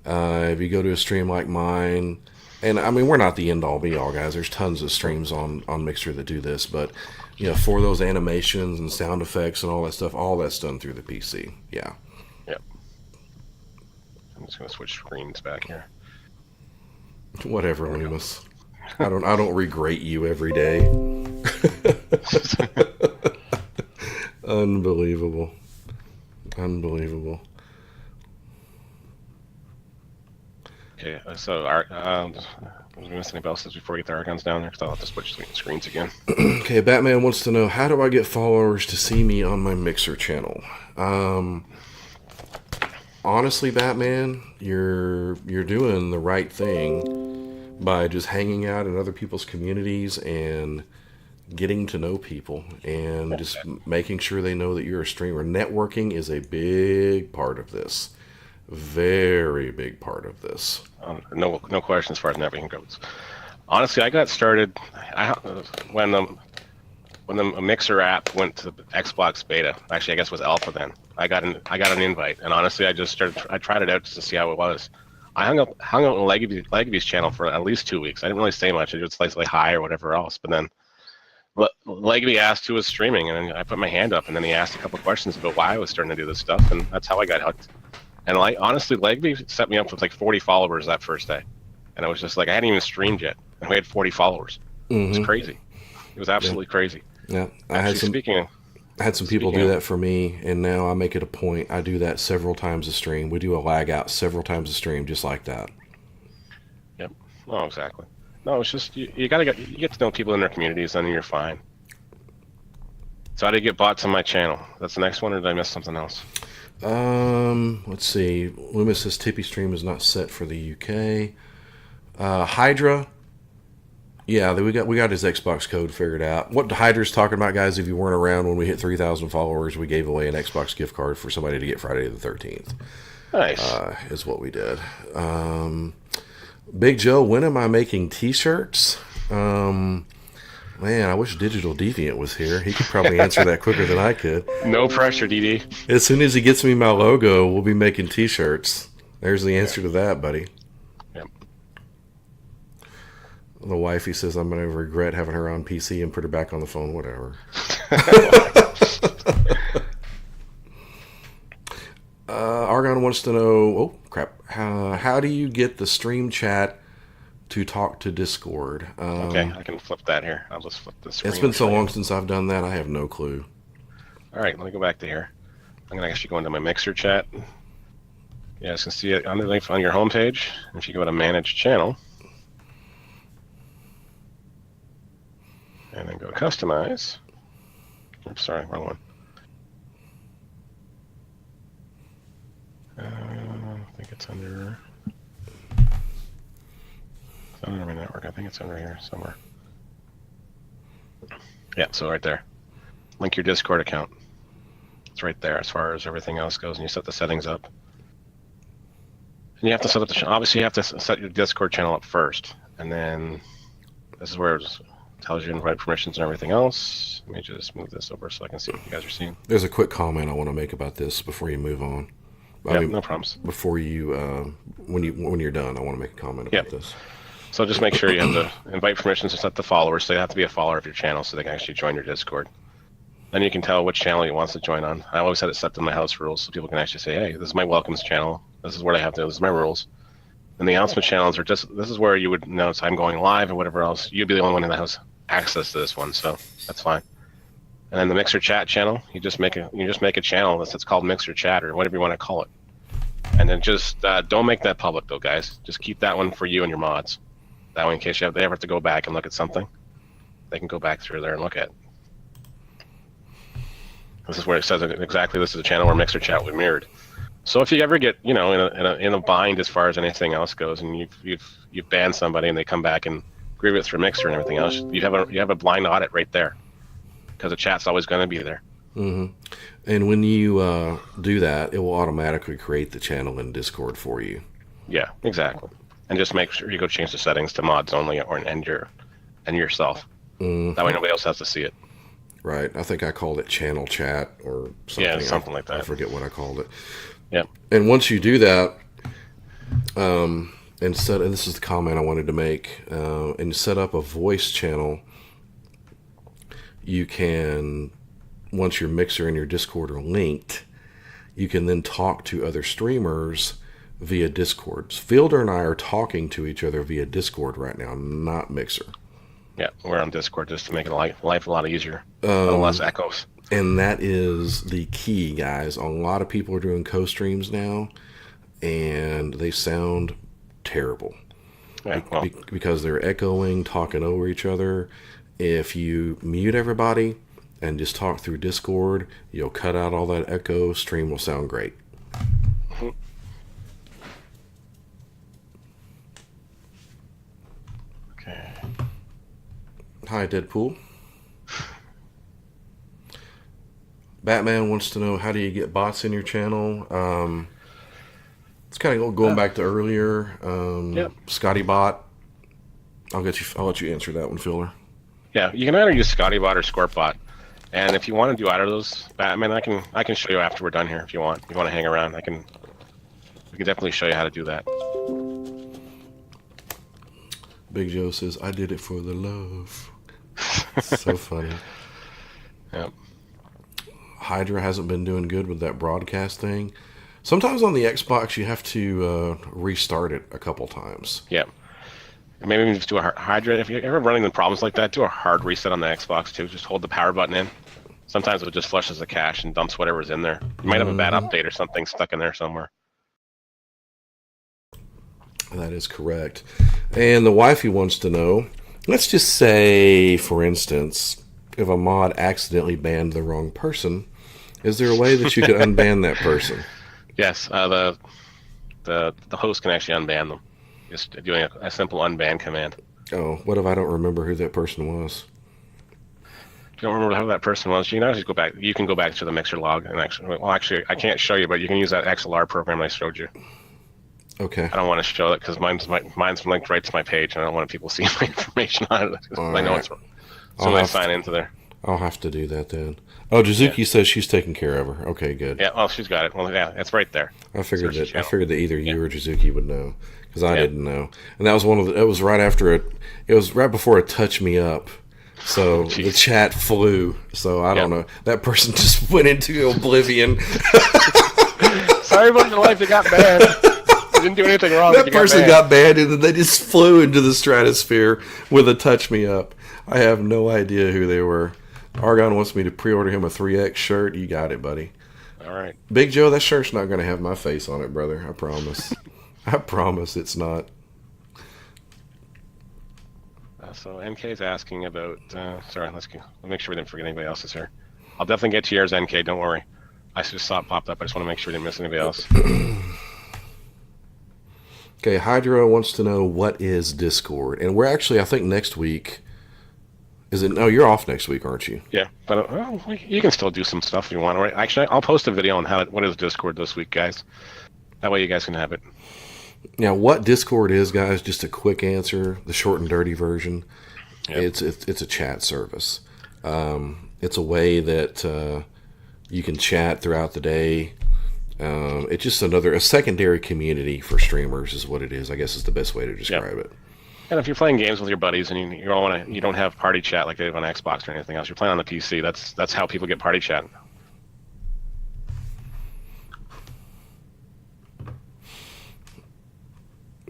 Speaker 2: if you go to a stream like mine, and I mean we're not the end all be all guys. There's tons of streams on Mixer that do this, but for those animations and sound effects and all that stuff, all that's done through the PC. Yeah.
Speaker 1: Yep. I'm just gonna switch screens back here.
Speaker 2: Whatever, Loomis. I don't regrate you every day. Unbelievable.
Speaker 1: Okay, so did we miss anybody else before we get the Archons down there? Because I'll have to switch screens again.
Speaker 2: Okay, Batman wants to know, how do I get followers to see me on my Mixer channel? Honestly, Batman, you're doing the right thing by just hanging out in other people's communities and getting to know people and just making sure they know that you're a streamer. Networking is a big part of this. Very big part of this.
Speaker 1: No question as far as networking goes. Honestly, I got started when the Mixer app went to Xbox beta. Actually, I guess it was alpha then. I got an invite, and honestly, I tried it out just to see how it was. I hung out on Legby's channel for at least 2 weeks. I didn't really say much. I just like hi or whatever else. But then Legby asked who was streaming, and I put my hand up, and then he asked a couple questions about why I was starting to do this stuff, and that's how I got hooked. And honestly, Legby set me up with like 40 followers that first day, and I was just like, I hadn't even streamed yet, and we had 40 followers. It was crazy. It was absolutely crazy.
Speaker 2: Yeah, I had some people do that for me, and now I make it a point. I do that several times a stream. We do a lag out several times a stream, just like that.
Speaker 1: Yep. No, exactly. No, it's just you get to know people in their communities, and you're fine. So how do you get bots on my channel? That's the next one, or did I miss something else?
Speaker 2: Let's see. Loomis says Tippy Stream is not set for the UK. Hydra. Yeah, we got his Xbox code figured out. What Hydra's talking about, guys, if you weren't around when we hit 3,000 followers, we gave away an Xbox gift card for somebody to get Friday the 13th.
Speaker 1: Nice.
Speaker 2: Is what we did. Big Joe, when am I making T-shirts? Man, I wish Digital Deviant was here. He could probably answer that quicker than I could.
Speaker 1: No pressure, DD.
Speaker 2: As soon as he gets me my logo, we'll be making T-shirts. There's the answer to that, buddy. The wifey says I'm going to regret having her on PC and put her back on the phone, whatever. Argon wants to know, oh, crap. How do you get the stream chat to talk to Discord?
Speaker 1: Okay, I can flip that here. I'll just flip this screen.
Speaker 2: It's been so long since I've done that, I have no clue.
Speaker 1: All right, let me go back to here. I'm going to actually go into my Mixer chat. Yeah, you can see it underneath on your homepage. If you go to Manage Channel, and then go Customize. Oops, sorry, wrong one. I think it's under my network. I think it's under here somewhere. Yeah, so right there. Link your Discord account. It's right there as far as everything else goes, and you set the settings up. And you have to set up obviously you have to set your Discord channel up first, and then this is where it tells you invite permissions and everything else. Let me just move this over so I can see what you guys are seeing.
Speaker 2: There's a quick comment I want to make about this before you move on.
Speaker 1: Yeah, no problems.
Speaker 2: Before you, when you're done, I want to make a comment about this.
Speaker 1: So just make sure you have the invite permissions to set the followers, so they have to be a follower of your channel so they can actually join your Discord. Then you can tell which channel he wants to join on. I always had it set to my house rules so people can actually say, hey, this is my welcomes channel. This is what I have to do. This is my rules. And the announcement channels are just, this is where you would notice I'm going live and whatever else. You'd be the only one in the house access to this one, so that's fine. And then the Mixer chat channel, you just make a channel that's called Mixer Chat or whatever you want to call it. And then just don't make that public though, guys. Just keep that one for you and your mods. That way, in case they ever have to go back and look at something, they can go back through there and look at it. This is where it says exactly this is a channel where Mixer Chat will be mirrored. So if you ever get in a bind as far as anything else goes, and you've banned somebody and they come back and agree with through Mixer and everything else, you have a blind audit right there, because the chat's always going to be there.
Speaker 2: Mm-hmm. And when you do that, it will automatically create the channel in Discord for you.
Speaker 1: Yeah, exactly. And just make sure you go change the settings to mods only and yourself. Mm-hmm. That way nobody else has to see it.
Speaker 2: Right. I think I called it channel chat or something.
Speaker 1: Yeah, something like that.
Speaker 2: I forget what I called it.
Speaker 1: Yeah.
Speaker 2: And once you do that, and this is the comment I wanted to make, and set up a voice channel, you can, once your Mixer and your Discord are linked, you can then talk to other streamers via Discord. Fielder and I are talking to each other via Discord right now, not Mixer. Yeah,
Speaker 1: we're on Discord just to make life a lot easier, less echoes.
Speaker 2: And that is the key, guys. A lot of people are doing co-streams now, and they sound terrible.
Speaker 1: Yeah,
Speaker 2: because they're echoing, talking over each other. If you mute everybody and just talk through Discord, you'll cut out all that echo. Stream will sound great.
Speaker 1: Mm-hmm. Okay.
Speaker 2: Hi, Deadpool. Batman wants to know, how do you get bots in your channel? It's kind of going back to earlier.
Speaker 1: Yep.
Speaker 2: Scotty Bot. I'll let you answer that one, Filler.
Speaker 1: Yeah, you can either use Scotty Bot or Scorp Bot. And if you want to do either of those, Batman, I can show you after we're done here if you want. If you want to hang around, we can definitely show you how to do that.
Speaker 2: Big Joe says, I did it for the love. So funny.
Speaker 1: Yep.
Speaker 2: Hydra hasn't been doing good with that broadcast thing. Sometimes on the Xbox you have to restart it a couple times.
Speaker 1: Yeah. Maybe even just do a Hydra. If you're ever running into problems like that, do a hard reset on the Xbox too. Just hold the power button in. Sometimes it just flushes the cache and dumps whatever's in there. You might have a bad update or something stuck in there somewhere.
Speaker 2: That is correct. And the wifey wants to know, let's just say, for instance, if a mod accidentally banned the wrong person, is there a way that you could unban that person?
Speaker 1: Yes, the host can actually unban them. Just doing a simple unban command.
Speaker 2: Oh, what if I don't remember who that person was?
Speaker 1: If you don't remember who that person was, you can actually go back. You can go back to the Mixer log and actually, I can't show you, but you can use that XLR program I showed you.
Speaker 2: Okay.
Speaker 1: I don't want to show it because mine's linked right to my page, and I don't want people seeing my information on it. I know it's wrong. So I sign into there.
Speaker 2: I'll have to do that then. Oh, Jizuki says she's taking care of her. Okay, good.
Speaker 1: Yeah, well, she's got it. Well, yeah, it's right there.
Speaker 2: I figured that either you or Jizuki would know, because I didn't know. And that was it was right after it was right before it touched me up. So the chat flew. So I don't know. That person just went into oblivion.
Speaker 1: Sorry about your life. It got bad. You didn't do anything wrong.
Speaker 2: That person got banned, and then they just flew into the stratosphere with a touch me up. I have no idea who they were. Argon wants me to pre-order him a 3X shirt. You got it, buddy.
Speaker 1: All right.
Speaker 2: Big Joe, that shirt's not going to have my face on it, brother. I promise. I promise it's not.
Speaker 1: So NK's asking about. Sorry, let's make sure we didn't forget anybody else is here. I'll definitely get to yours, NK. Don't worry. I just saw it popped up. I just want to make sure we didn't miss anybody else.
Speaker 2: Okay, Hydra wants to know what is Discord, and we're actually, I think next week. Is it? No, you're off next week, aren't you?
Speaker 1: Yeah, but you can still do some stuff if you want. Right? Actually, I'll post a video on what is Discord this week, guys. That way you guys can have it.
Speaker 2: Now, what Discord is, guys? Just a quick answer, the short and dirty version. Yep. It's a chat service. It's a way that you can chat throughout the day. It's just a secondary community for streamers is what it is. I guess is the best way to describe it.
Speaker 1: And if you're playing games with your buddies and you don't have party chat like they have on Xbox or anything else, you're playing on the PC. That's how people get party chat.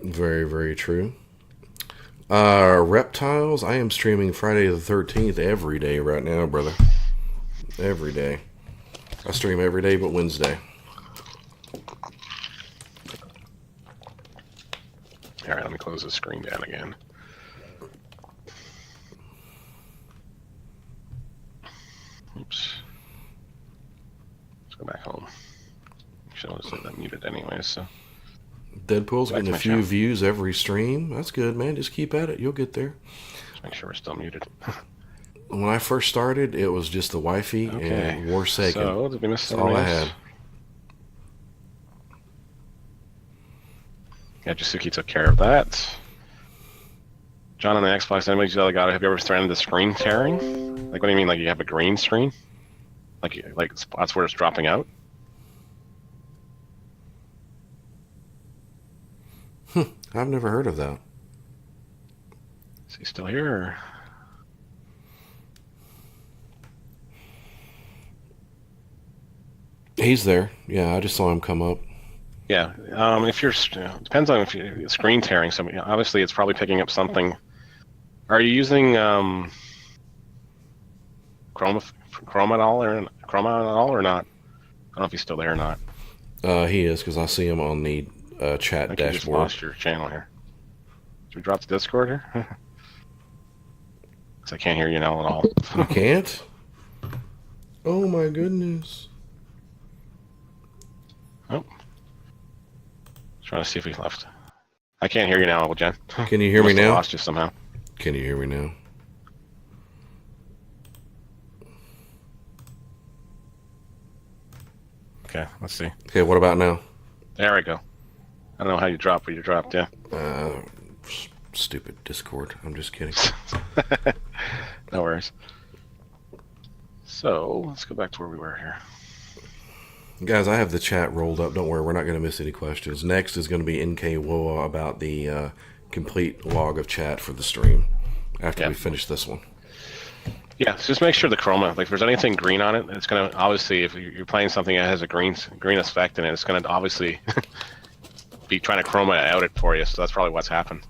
Speaker 2: Very, very true. Reptiles, I am streaming Friday the 13th every day right now, brother. Every day. I stream every day but Wednesday.
Speaker 1: All right, let me close the screen down again. Oops. Let's go back home. Actually, I'll just leave that muted anyway, so.
Speaker 2: Deadpool's getting a few views every stream. That's good, man. Just keep at it. You'll get there.
Speaker 1: Just make sure we're still muted.
Speaker 2: When I first started, it was just the wifey and War Second.
Speaker 1: So, did we miss
Speaker 2: That's all I had.
Speaker 1: Yeah, Jasuki took care of that. John on the Xbox, anybody's the other guy, have you ever threatened the screen tearing? Like, what do you mean? Like, you have a green screen? Like that's where it's dropping out?
Speaker 2: I've never heard of that.
Speaker 1: Is he still here? Or?
Speaker 2: He's there. Yeah, I just saw him come up.
Speaker 1: Yeah, if you're depends on if you're screen tearing something. Obviously, it's probably picking up something. Are you using Chroma at all or not? I don't know if he's still there or not.
Speaker 2: He is because I see him on the chat dashboard. You just
Speaker 1: lost your channel here. Should we drop the Discord here? Because I can't hear you now at all.
Speaker 2: You can't? Oh my goodness.
Speaker 1: Oh. Trying to see if he left. I can't hear you now, Jen.
Speaker 2: Can you hear me now?
Speaker 1: Lost you somehow.
Speaker 2: Can you hear me now?
Speaker 1: Okay, let's see.
Speaker 2: Okay, what about now?
Speaker 1: There we go. I don't know how you dropped, but you dropped, yeah.
Speaker 2: Stupid Discord. I'm just kidding.
Speaker 1: No worries. So, let's go back to where we were here.
Speaker 2: Guys, I have the chat rolled up. Don't worry, we're not going to miss any questions. Next is going to be NK Woa about the complete log of chat for the stream after we finish this one.
Speaker 1: Yeah, so just make sure the chroma, like if there's anything green on it, it's going to obviously, if you're playing something that has a green effect in it, it's going to obviously be trying to chroma out it for you. So that's probably what's happened.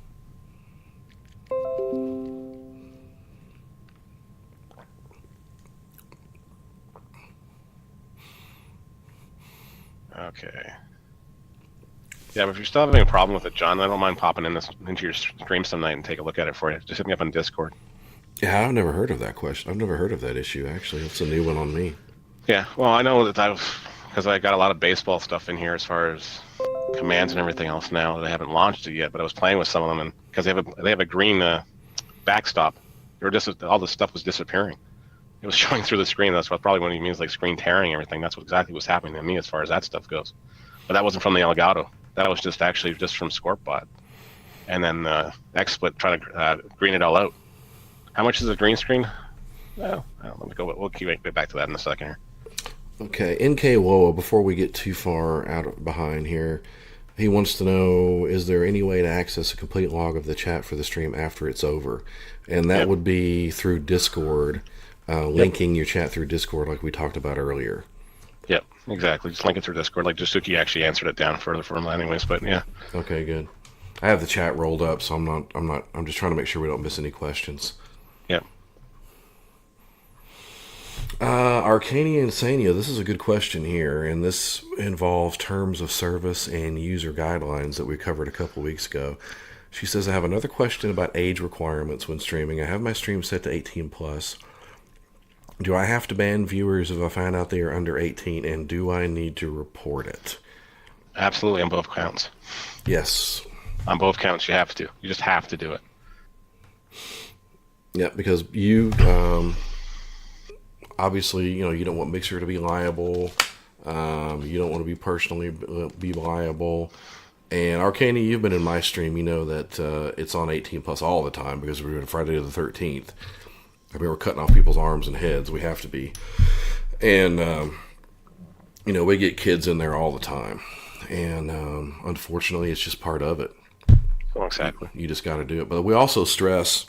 Speaker 1: Okay. Yeah, but if you're still having a problem with it, John, I don't mind popping into your stream some night and take a look at it for you. Just hit me up on Discord.
Speaker 2: Yeah, I've never heard of that question. I've never heard of that issue, actually. It's a new one on me.
Speaker 1: Yeah, well, I know that because I got a lot of baseball stuff in here as far as commands and everything else now that I haven't launched it yet, but I was playing with some of them, and because they have a green backstop, all the stuff was disappearing. It was showing through the screen. That's probably what he means, like screen tearing and everything. That's exactly what's happening to me as far as that stuff goes. But that wasn't from the Elgato. That was just from Scorpbot. And then XSplit trying to green it all out. How much is a green screen? Well, let me go. We'll get back to that in a second here.
Speaker 2: Okay, NK Woa, before we get too far behind here, he wants to know, is there any way to access a complete log of the chat for the stream after it's over? And that would be through Discord, linking your chat through Discord like we talked about earlier.
Speaker 1: Yep, exactly. Just link it through Discord. Like Jasuki actually answered it down further for him anyways, but yeah.
Speaker 2: Okay, good. I have the chat rolled up, so I'm just trying to make sure we don't miss any questions.
Speaker 1: Yep.
Speaker 2: Arcania Insania, this is a good question here, and this involves terms of service and user guidelines that we covered a couple weeks ago. She says, I have another question about age requirements when streaming. I have my stream set to 18 plus. Do I have to ban viewers if I find out they are under 18, and do I need to report it?
Speaker 1: Absolutely, on both counts.
Speaker 2: Yes.
Speaker 1: On both counts, you have to. You just have to do it.
Speaker 2: Yeah, because you obviously, you don't want Mixer to be liable. You don't want to be personally be liable. And Arcania, you've been in my stream. You know that it's on 18 plus all the time because we're doing Friday the 13th. I mean, we're cutting off people's arms and heads. We have to be. And, we get kids in there all the time. And unfortunately, it's just part of it.
Speaker 1: Oh, exactly.
Speaker 2: You just got to do it. But we also stress,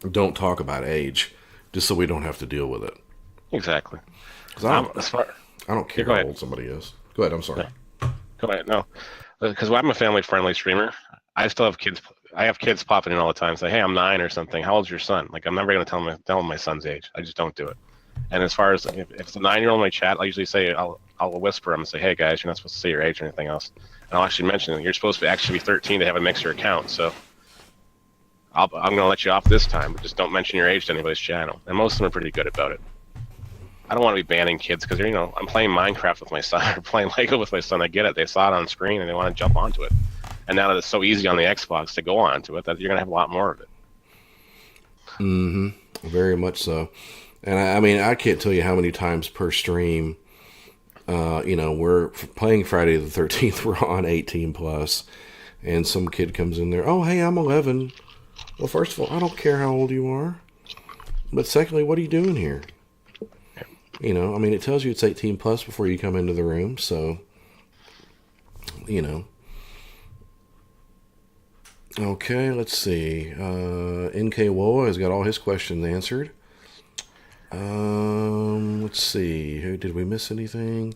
Speaker 2: don't talk about age, just so we don't have to deal with it.
Speaker 1: Exactly.
Speaker 2: I don't care how old somebody is. Go ahead. I'm sorry.
Speaker 1: Yeah. Go ahead. No, because I'm a family-friendly streamer. I still have kids. I have kids popping in all the time. Say, hey, I'm 9 or something. How old's your son? Like, I'm never going to tell them my son's age. I just don't do it. And as far as if it's a 9-year-old in my chat, I usually say I'll whisper them and say, hey guys, you're not supposed to say your age or anything else. And I'll actually mention that you're supposed to actually be 13 to have a Mixer account. So I'm going to let you off this time, but just don't mention your age to anybody's channel. And most of them are pretty good about it. I don't want to be banning kids because I'm playing Minecraft with my son or playing Lego with my son. I get it. They saw it on screen and they want to jump onto it. And now that it's so easy on the Xbox to go onto it, that you're going to have a lot more of it.
Speaker 2: Mm-hmm. Very much so. And I mean, I can't tell you how many times per stream, we're playing Friday the 13th. We're on 18 plus, and some kid comes in there. Oh, hey, I'm 11. Well, first of all, I don't care how old you are. But secondly, what are you doing here? I mean, it tells you it's 18 plus before you come into the room. So, Okay, let's see. NK Woa has got all his questions answered. Let's see. Who did we miss anything?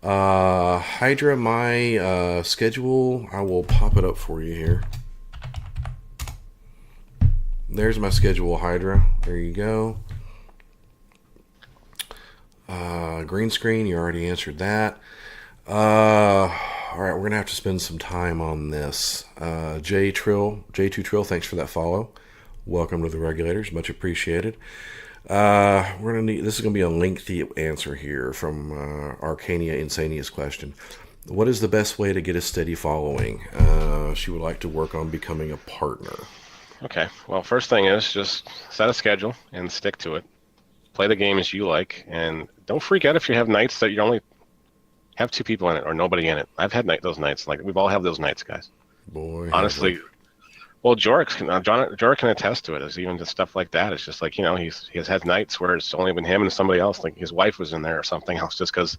Speaker 2: Hydra, my schedule, I will pop it up for you here. There's my schedule, Hydra. There you go. Green screen, you already answered that. All right, we're going to have to spend some time on this. J2 Trill, thanks for that follow. Welcome to the Regulators, much appreciated. This is going to be a lengthy answer here from Arcania Insania's question. What is the best way to get a steady following? She would like to work on becoming a partner.
Speaker 1: Okay, well, first thing is just set a schedule and stick to it. Play the game as you like, and don't freak out if you have nights that you only have 2 people in it or nobody in it. I've had those nights. Like, we've all had those nights, guys.
Speaker 2: Boy,
Speaker 1: honestly. Well, Jorix can attest to it. It's even just stuff like that. It's just like, he's had nights where it's only been him and somebody else. Like his wife was in there or something else, just because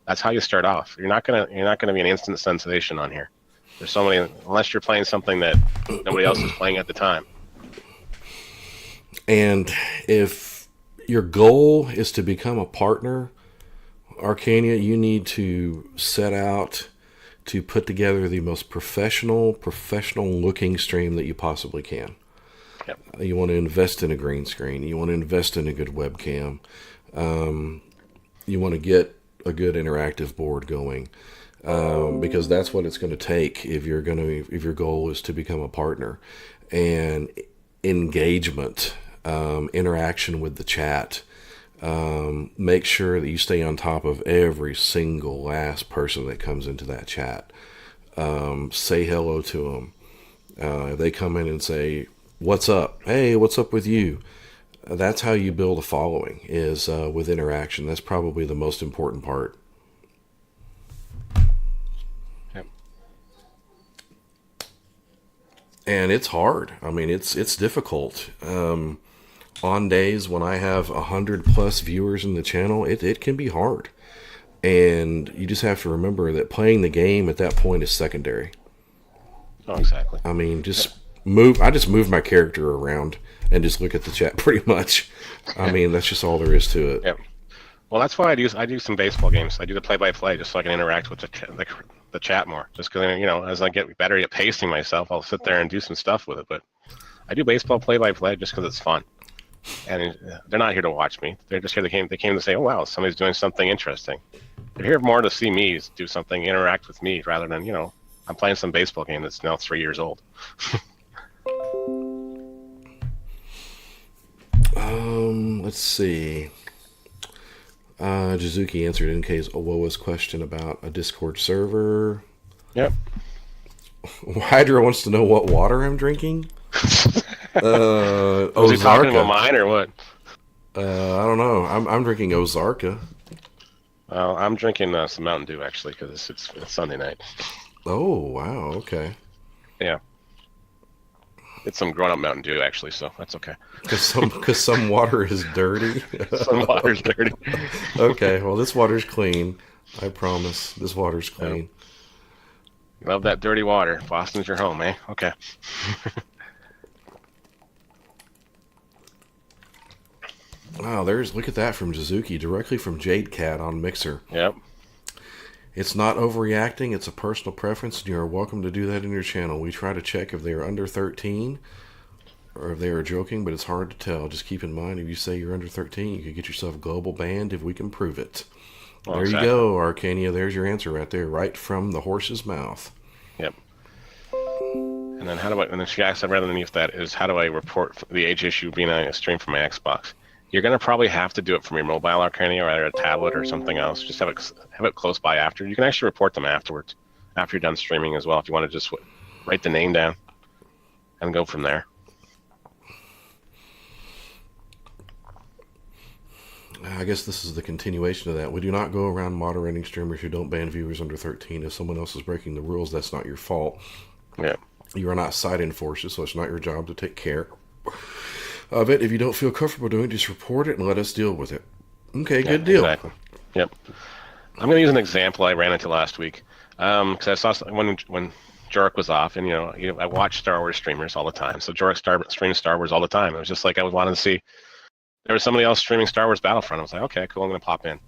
Speaker 1: that's how you start off. You're not gonna be an instant sensation on here. There's so many, unless you're playing something that nobody else is playing at the time.
Speaker 2: And if your goal is to become a partner, Arcania, you need to set out to put together the most professional looking stream that you possibly can.
Speaker 1: Yep.
Speaker 2: You want to invest in a green screen. You want to invest in a good webcam. You want to get a good interactive board going, because that's what it's going to take if your goal is to become a partner. And engagement, interaction with the chat. Make sure that you stay on top of every single last person that comes into that chat. Say hello to them. If they come in and say, what's up? Hey, what's up with you? That's how you build a following, is with interaction. That's probably the most important part.
Speaker 1: Yep.
Speaker 2: And it's hard. I mean, it's difficult. On days when I have 100 plus viewers in the channel, it can be hard. And you just have to remember that playing the game at that point is secondary.
Speaker 1: Oh, exactly.
Speaker 2: I mean, I just move my character around and just look at the chat pretty much. I mean, that's just all there is to it.
Speaker 1: Yep. Well, that's why I do some baseball games. I do the play-by-play just so I can interact with the chat more. Just because, as I get better at pacing myself, I'll sit there and do some stuff with it. But I do baseball play-by-play just because it's fun. and they're not here to watch me. They're just here. They came to say, "Oh wow, somebody's doing something interesting." They're here more to see me do something, interact with me, rather than I'm playing some baseball game that's now 3 years old.
Speaker 2: Let's see. Jizuki answered in case Owoa's question about a Discord server.
Speaker 1: Yep.
Speaker 2: Hydra wants to know what water I'm drinking.
Speaker 1: Was he talking about mine or what?
Speaker 2: I don't know. I'm drinking Ozarka.
Speaker 1: I'm drinking some Mountain Dew actually because it's Sunday night.
Speaker 2: Oh wow. Okay.
Speaker 1: Yeah. It's some grown-up Mountain Dew actually, so that's okay.
Speaker 2: Because some water is dirty.
Speaker 1: Some water's dirty.
Speaker 2: Okay. Well, this water's clean. I promise. This water's clean.
Speaker 1: Love that dirty water. Boston's your home, eh? Okay.
Speaker 2: Wow, look at that from Jizuki, directly from Jade Cat on Mixer.
Speaker 1: Yep.
Speaker 2: It's not overreacting, it's a personal preference, and you are welcome to do that in your channel. We try to check if they are under 13, or if they are joking, but it's hard to tell. Just keep in mind, if you say you're under 13, you could get yourself global banned if we can prove it. Well, there exactly. You go, Arcania. There's your answer right there, right from the horse's mouth.
Speaker 1: Yep. And then and then she asked rather underneath that is, how do I report the age issue being on a stream from my Xbox? You're going to probably have to do it from your mobile, Arcania, or either a tablet or something else. Just have it close by after. You can actually report them afterwards, after you're done streaming as well, if you want to just write the name down and go from there.
Speaker 2: I guess this is the continuation of that. We do not go around moderating streamers who don't ban viewers under 13. If someone else is breaking the rules, that's not your fault.
Speaker 1: Yeah.
Speaker 2: You are not site enforcers, so it's not your job to take care of it. If you don't feel comfortable doing it, just report it and let us deal with it. Okay, yeah, good deal.
Speaker 1: Exactly. Yep. I'm going to use an example I ran into last week. Because I saw when Jork was off, and I watch Star Wars streamers all the time. So Jork streams Star Wars all the time. It was just like I was wanting to see. There was somebody else streaming Star Wars Battlefront. I was like, okay, cool. I'm going to pop in.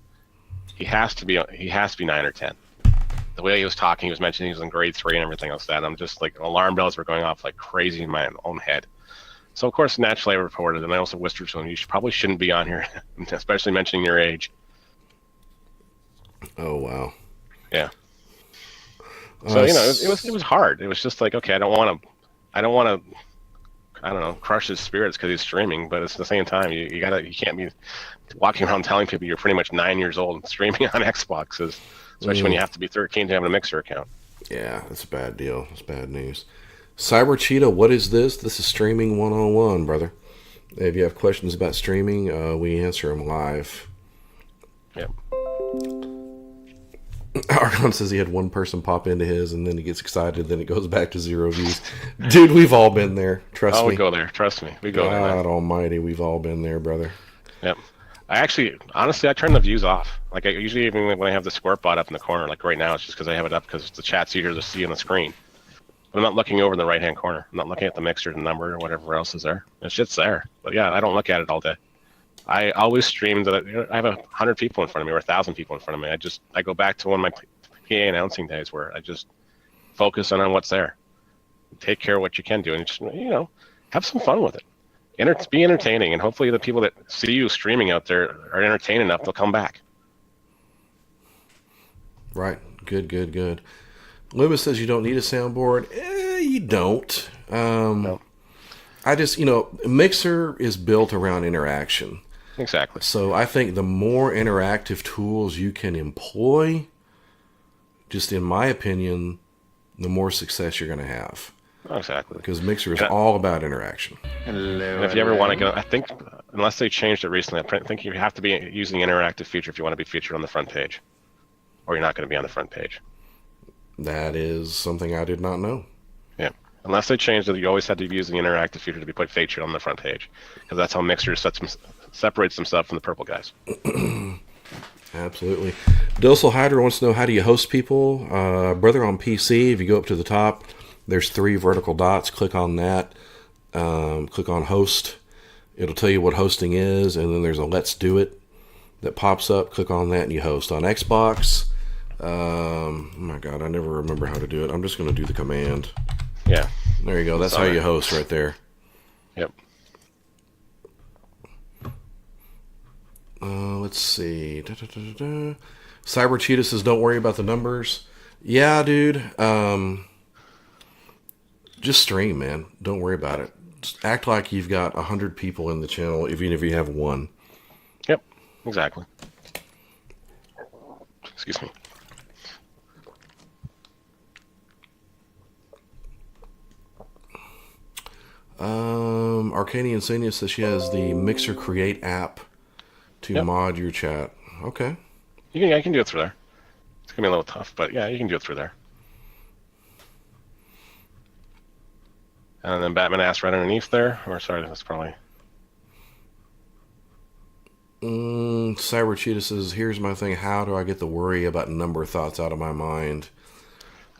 Speaker 1: He has to be 9 or 10. The way he was talking, he was mentioning he was in grade 3 and everything else. That I'm just like, alarm bells were going off like crazy in my own head. So of course, naturally, I reported, and I also whispered to him, "You probably shouldn't be on here, especially mentioning your age."
Speaker 2: Oh wow.
Speaker 1: Yeah. So it was hard. It was just like, okay, I don't want to, crush his spirits because he's streaming, but at the same time, you can't be walking around telling people you're pretty much 9 years old and streaming on Xboxes, especially when you have to be 13 to have a Mixer account.
Speaker 2: Yeah, that's a bad deal. That's bad news. Cyber Cheetah, what is this? This is Streaming 101, brother. If you have questions about streaming, we answer them live.
Speaker 1: Yep.
Speaker 2: Argon says he had one person pop into his, and then he gets excited, then it goes back to 0 views. Dude, we've all been there. Trust me.
Speaker 1: We go there. Trust me. We go there.
Speaker 2: God almighty, we've all been there, brother.
Speaker 1: Yep. Honestly, I turn the views off. Like, I usually, even when I have the squirt bot up in the corner, like right now, it's just because I have it up because the chat's easier to see on the screen. But I'm not looking over in the right-hand corner. I'm not looking at the mixer, the number, or whatever else is there. The shit's there. But yeah, I don't look at it all day. I always stream that I have 100 people in front of me or 1,000 people in front of me. I go back to one of my PA announcing days where I just focus on what's there. Take care of what you can do, and just have some fun with it. Be entertaining, and hopefully the people that see you streaming out there are entertained enough, they'll come back.
Speaker 2: Right. Good. Loomis says you don't need a soundboard. You don't.
Speaker 1: No.
Speaker 2: I just, Mixer is built around interaction.
Speaker 1: Exactly.
Speaker 2: So I think the more interactive tools you can employ, just in my opinion, the more success you're going to have.
Speaker 1: Exactly.
Speaker 2: Because Mixer is all about interaction.
Speaker 1: Hello, and if you ever want to go, I think, unless they changed it recently, I think you have to be using the interactive feature if you want to be featured on the front page. Or you're not going to be on the front page. That
Speaker 2: is something I did not know.
Speaker 1: Yeah. Unless they changed it, you always had to use the interactive feature to be put featured on the front page. Because that's how Mixer separates themselves from the purple guys.
Speaker 2: Absolutely. Docile Hydra wants to know, how do you host people? Brother, on PC, if you go up to the top, there's 3 vertical dots. Click on that. Click on host. It'll tell you what hosting is, and then there's a let's do it that pops up. Click on that and you host. On Xbox, oh my god, I never remember how to do it. I'm just going to do the command.
Speaker 1: Yeah.
Speaker 2: There you go. That's how you host right there.
Speaker 1: Yep.
Speaker 2: Let's see. Cyber Cheetah says, "Don't worry about the numbers." Yeah, dude. Just stream, man. Don't worry about it. Just act like you've got 100 people in the channel, even if you have one.
Speaker 1: Yep, exactly. Excuse me.
Speaker 2: Arcania Insania says she has the Mixer Create app to mod your chat. Okay.
Speaker 1: I can do it through there. It's gonna be a little tough, but yeah, you can do it through there. And then Batman asked right underneath there, or sorry, that's probably.
Speaker 2: Cyber Cheetah says, "Here's my thing. How do I get the worry about number thoughts out of my mind?"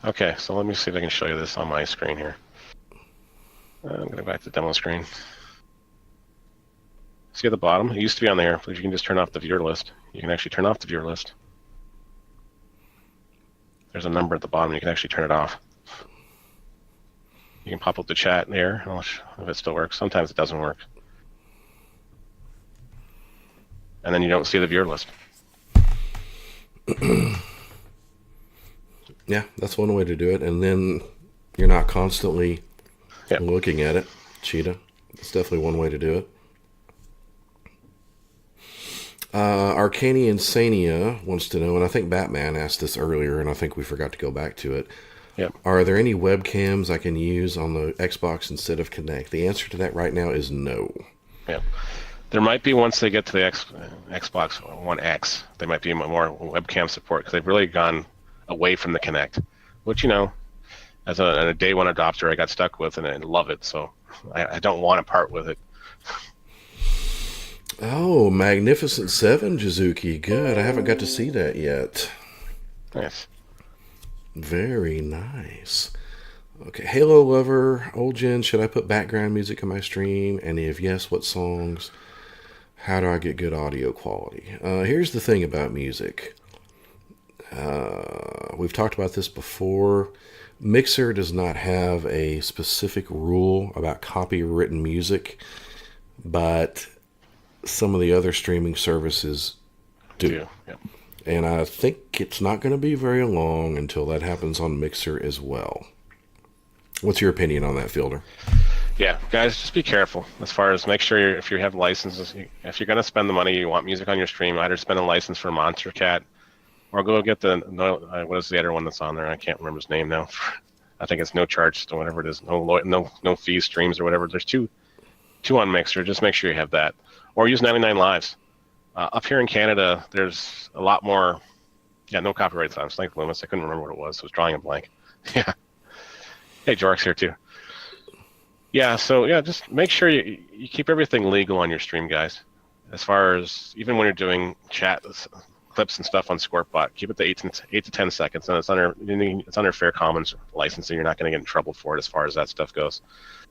Speaker 1: Okay, so let me see if I can show you this on my screen here. I'm going back to the demo screen. See at the bottom? It used to be on there, but you can just turn off the viewer list. You can actually turn off the viewer list. There's a number at the bottom. You can actually turn it off. You can pop up the chat there. If it still works. Sometimes it doesn't work. And then you don't see the viewer list.
Speaker 2: Yeah, that's one way to do it. And then you're not constantly looking at it. Cheetah. That's definitely one way to do it. Arcania Insania wants to know, and I think Batman asked this earlier, and I think we forgot to go back to it.
Speaker 1: Yep.
Speaker 2: Are there any webcams I can use on the Xbox instead of Kinect? The answer to that right now is no.
Speaker 1: Yeah. There might be once they get to the Xbox One X, there might be more webcam support because they've really gone away from the Kinect, which, as a day one adopter, I got stuck with and I love it. So I don't want to part with it.
Speaker 2: Oh, Magnificent 7, Jizuki. Good. I haven't got to see that yet.
Speaker 1: Nice.
Speaker 2: Very nice. Okay, Halo Lover, Old Gen, should I put background music in my stream? And if yes, what songs? How do I get good audio quality? Here's the thing about music. We've talked about this before. Mixer does not have a specific rule about copywritten music, but some of the other streaming services do.
Speaker 1: Yep.
Speaker 2: And I think it's not going to be very long until that happens on Mixer as well. What's your opinion on that, Fielder?
Speaker 1: Yeah, guys, just be careful as far as make sure if you have licenses, if you're going to spend the money, you want music on your stream, either spend a license for Monster Cat or go get what is the other one that's on there? I can't remember his name now. I think it's no charge or whatever it is, no fee streams or whatever. There's two on Mixer. Just make sure you have that, or use 99 Lives. Up here in Canada, there's a lot more. Yeah, no copyright songs. Thank Loomis. I couldn't remember what it was. I was drawing a blank. Yeah. Hey, Jork's here too. Yeah, so just make sure you keep everything legal on your stream, guys. As far as even when you're doing chat clips and stuff on Scorpbot, keep it to 8 to 10 seconds, and it's under Fair Commons licensing. You're not going to get in trouble for it as far as that stuff goes.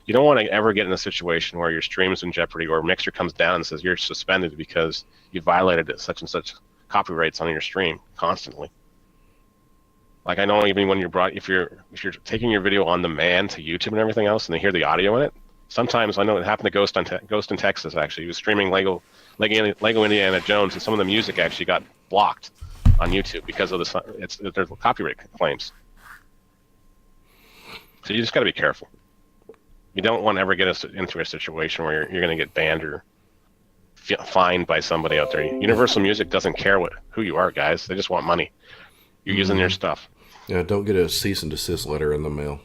Speaker 1: You don't want to ever get in a situation where your stream's in jeopardy or Mixer comes down and says you're suspended because you violated such and such copyrights on your stream constantly. Like I know even when if you're taking your video on demand to YouTube and everything else, and they hear the audio in it. Sometimes I know it happened to Ghost in Texas. Actually, he was streaming Lego Indiana Jones, and some of the music actually got blocked on YouTube because of there's copyright claims. So you just got to be careful. You don't want to ever get us into a situation where you're going to get banned or fined by somebody out there. Universal Music doesn't care who you are, guys. They just want money. You're using their stuff.
Speaker 2: Yeah, don't get a cease and desist letter in the mail.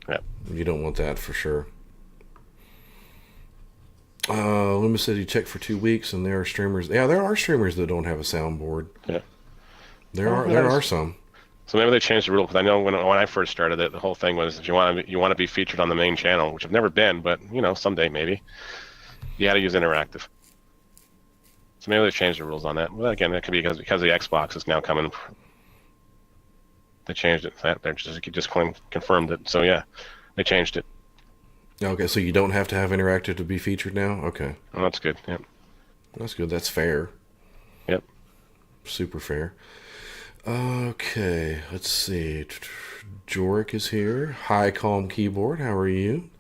Speaker 1: Yeah.
Speaker 2: You don't want that for sure. Loomis said he checked for 2 weeks, and there are streamers. Yeah, there are streamers that don't have a soundboard.
Speaker 1: Yeah.
Speaker 2: There are some.
Speaker 1: So maybe they changed the rule, because I know when I first started it, the whole thing was if you want to be featured on the main channel, which I've never been, but someday maybe, you had to use interactive. So maybe they've changed the rules on that. Well, again, that could be because the Xbox is now coming. They changed it. They just confirmed it. So yeah, they changed it.
Speaker 2: Okay, so you don't have to have interactive to be featured now? Okay.
Speaker 1: Oh, that's good. Yep.
Speaker 2: That's good. That's fair.
Speaker 1: Yep.
Speaker 2: Super fair. Okay, let's see. Jorik is here. Hi, Calm Keyboard. How are you?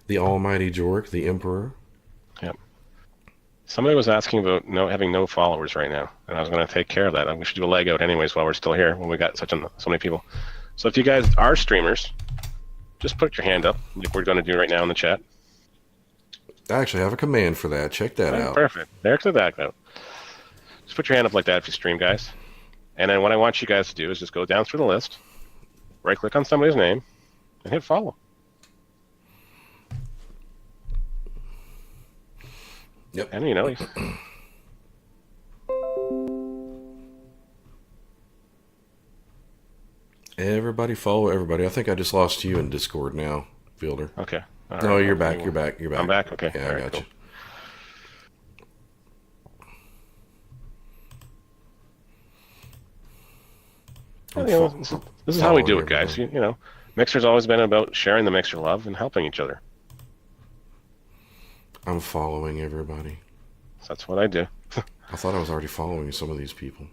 Speaker 2: The almighty Jorik, the Emperor.
Speaker 1: Yep. Somebody was asking about having no followers right now, and I was going to take care of that. We should do a leg out anyways while we're still here when we got so many people. So if you guys are streamers, just put your hand up like we're going to do right now in the chat.
Speaker 2: I actually have a command for that. Check that out.
Speaker 1: Perfect. There's the back note. Just put your hand up like that if you stream, guys. And then what I want you guys to do is just go down through the list, right-click on somebody's name, and hit follow.
Speaker 2: Yep.
Speaker 1: And you know,
Speaker 2: everybody follow everybody. I think I just lost you in Discord now, Fielder.
Speaker 1: okay. All
Speaker 2: No,
Speaker 1: right.
Speaker 2: you're back. You're back. You're back.
Speaker 1: I'm back. Okay.
Speaker 2: Yeah,
Speaker 1: All
Speaker 2: I
Speaker 1: right,
Speaker 2: got
Speaker 1: cool.
Speaker 2: you.
Speaker 1: This is how we do it, guys. You know, Mixer's always been about sharing the Mixer love and helping each other.
Speaker 2: I'm following everybody.
Speaker 1: So that's what I do.
Speaker 2: I thought I was already following some of these people.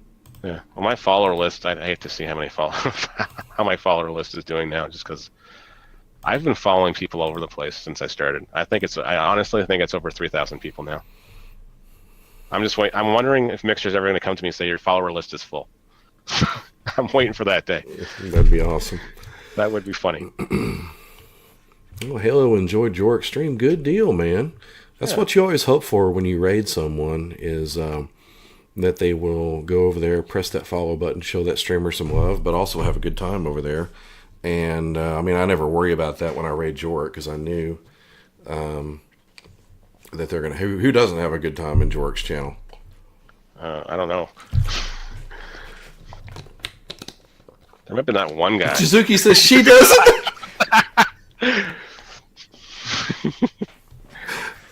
Speaker 1: Yeah. Well, my follower list, I hate to see how my follower list is doing now, just because I've been following people all over the place since I started. I honestly think it's over 3,000 people now. I'm wondering if Mixer's ever going to come to me and say your follower list is full. I'm waiting for that day.
Speaker 2: That'd be awesome.
Speaker 1: That would be funny.
Speaker 2: Well, Halo enjoyed your stream. Good deal, man. That's what you always hope for when you raid someone is that they will go over there, press that follow button, show that streamer some love, but also have a good time over there. And, I mean, I never worry about that when I raid Jork because I knew that they're going to... Who doesn't have a good time in Jork's channel?
Speaker 1: I don't know. There might be that one guy.
Speaker 2: Suzuki says she doesn't.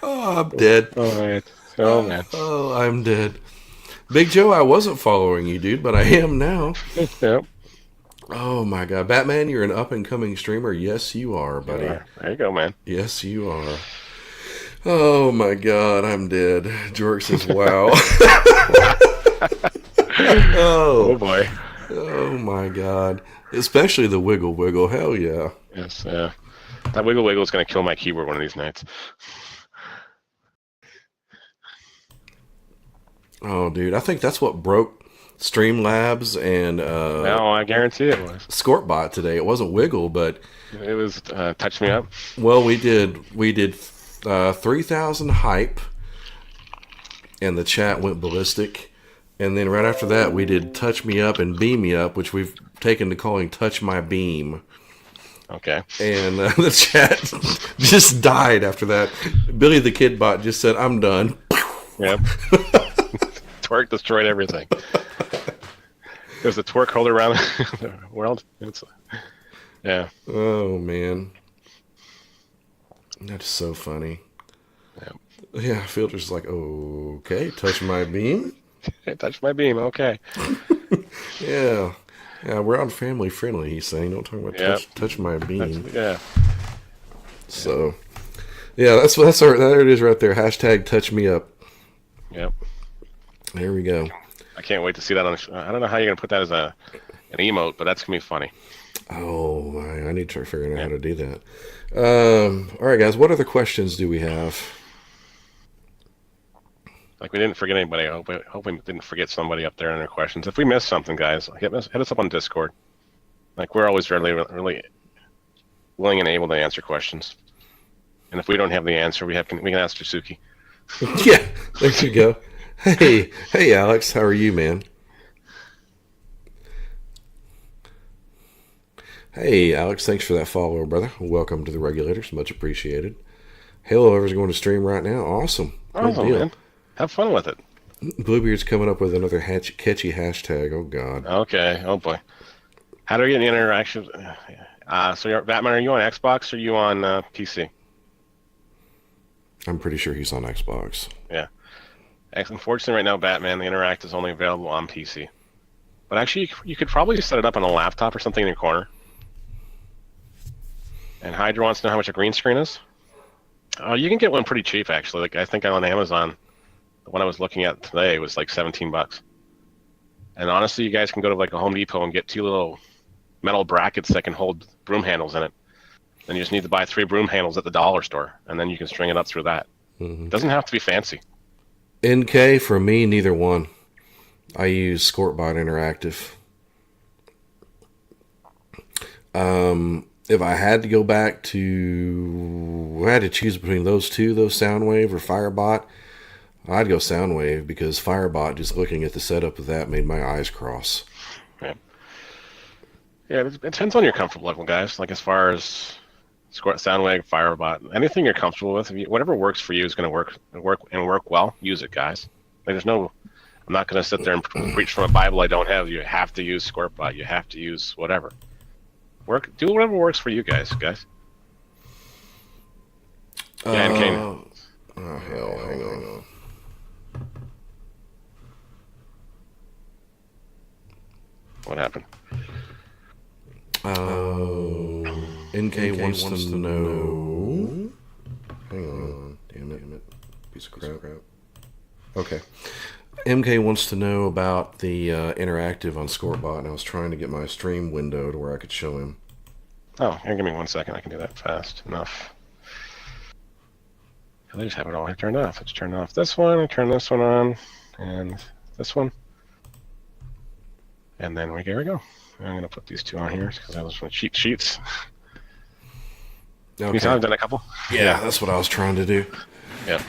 Speaker 2: Oh, I'm dead.
Speaker 1: Oh, man.
Speaker 2: Oh, I'm dead. Big Joe, I wasn't following you, dude, but I am now.
Speaker 1: Yep.
Speaker 2: Oh, my God. Batman, you're an up-and-coming streamer. Yes, you are, buddy.
Speaker 1: There you go, man.
Speaker 2: Yes, you are. Oh, my God. I'm dead. Jork says, wow.
Speaker 1: Oh, boy.
Speaker 2: Oh, my God. Especially the wiggle wiggle. Hell yeah.
Speaker 1: Yes, yeah. That wiggle wiggle is going to kill my keyboard one of these nights.
Speaker 2: Oh, dude. I think that's what broke Streamlabs and
Speaker 1: No, I guarantee it was.
Speaker 2: Scortbot today. It wasn't wiggle, but...
Speaker 1: It was Touch Me Up.
Speaker 2: Well, we did 3,000 hype, and the chat went ballistic. And then right after that, we did Touch Me Up and Beam Me Up, which we've taken to calling Touch My Beam.
Speaker 1: Okay.
Speaker 2: And the chat just died after that. Billy the Kid Bot just said, I'm done.
Speaker 1: Yep. Twerk destroyed everything. There's a twerk holder around the world. Yeah.
Speaker 2: Oh, man. That's so funny.
Speaker 1: Yep.
Speaker 2: Yeah, Fielder's like, okay, Touch My Beam?
Speaker 1: Touch my beam, okay.
Speaker 2: Yeah. Yeah, we're on family friendly, he's saying. Don't talk about touch my beam.
Speaker 1: Yeah.
Speaker 2: So, yeah, there it is right there. Hashtag touch me up.
Speaker 1: Yep.
Speaker 2: There we go.
Speaker 1: I can't wait to see that on I don't know how you're going to put that as an emote, but that's going to be funny.
Speaker 2: Oh, I need to try figuring out how to do that. All right, guys, what other questions do we have?
Speaker 1: Like, we didn't forget anybody. I hope we didn't forget somebody up there in their questions. If we missed something, guys, hit us up on Discord. Like, we're always really willing and able to answer questions. And if we don't have the answer, we can ask Jasuki.
Speaker 2: Yeah, there you go. Hey, Alex, how are you, man? Hey, Alex, thanks for that follow, brother. Welcome to the Regulators. Much appreciated. Halo Ever's going to stream right now. Awesome. Good deal. Man.
Speaker 1: Have fun with it.
Speaker 2: Bluebeard's coming up with another catchy hashtag. Oh, God.
Speaker 1: Okay. Oh, boy. How do we get the interaction? So, Batman, are you on Xbox or are you on PC?
Speaker 2: I'm pretty sure he's on Xbox.
Speaker 1: Yeah. Unfortunately, right now, Batman, the Interact is only available on PC. But actually, you could probably set it up on a laptop or something in your corner. And Hydra wants to know how much a green screen is. You can get one pretty cheap, actually. Like, I think on Amazon, the one I was looking at today was like $17. And honestly, you guys can go to like a Home Depot and get 2 little metal brackets that can hold broom handles in it. Then you just need to buy 3 broom handles at the dollar store, and then you can string it up through that. Mm-hmm. It doesn't have to be fancy.
Speaker 2: NK for me, neither one. I use ScortBot Interactive. If I had to go back to, I had to choose between those two, those Soundwave or Firebot, I'd go Soundwave because Firebot, just looking at the setup of that, made my eyes cross.
Speaker 1: Yeah. Yeah, it depends on your comfort level, guys. Like as far as Soundwave, Firebot, anything you're comfortable with, whatever works for you is going to work well. Use it, guys. Like there's no, I'm not going to sit there and preach from a Bible I don't have. You have to use ScortBot. You have to use whatever. Do whatever works for you guys. Yeah, and Kane.
Speaker 2: Oh hell, hang on.
Speaker 1: What happened?
Speaker 2: NK wants to know. Hang on, damn it, piece of crap. Okay. MK wants to know about the interactive on ScortBot, and I was trying to get my stream window to where I could show him.
Speaker 1: Oh, here, give me 1 second. I can do that fast enough. I just have it all turned off. Let's turn off this one. I turn this one on, and this one, and then here we go. I'm gonna put these two on here because I was from cheat sheets.
Speaker 2: Okay.
Speaker 1: You saw I've done a couple.
Speaker 2: Yeah, that's what I was trying to do.
Speaker 1: Yeah.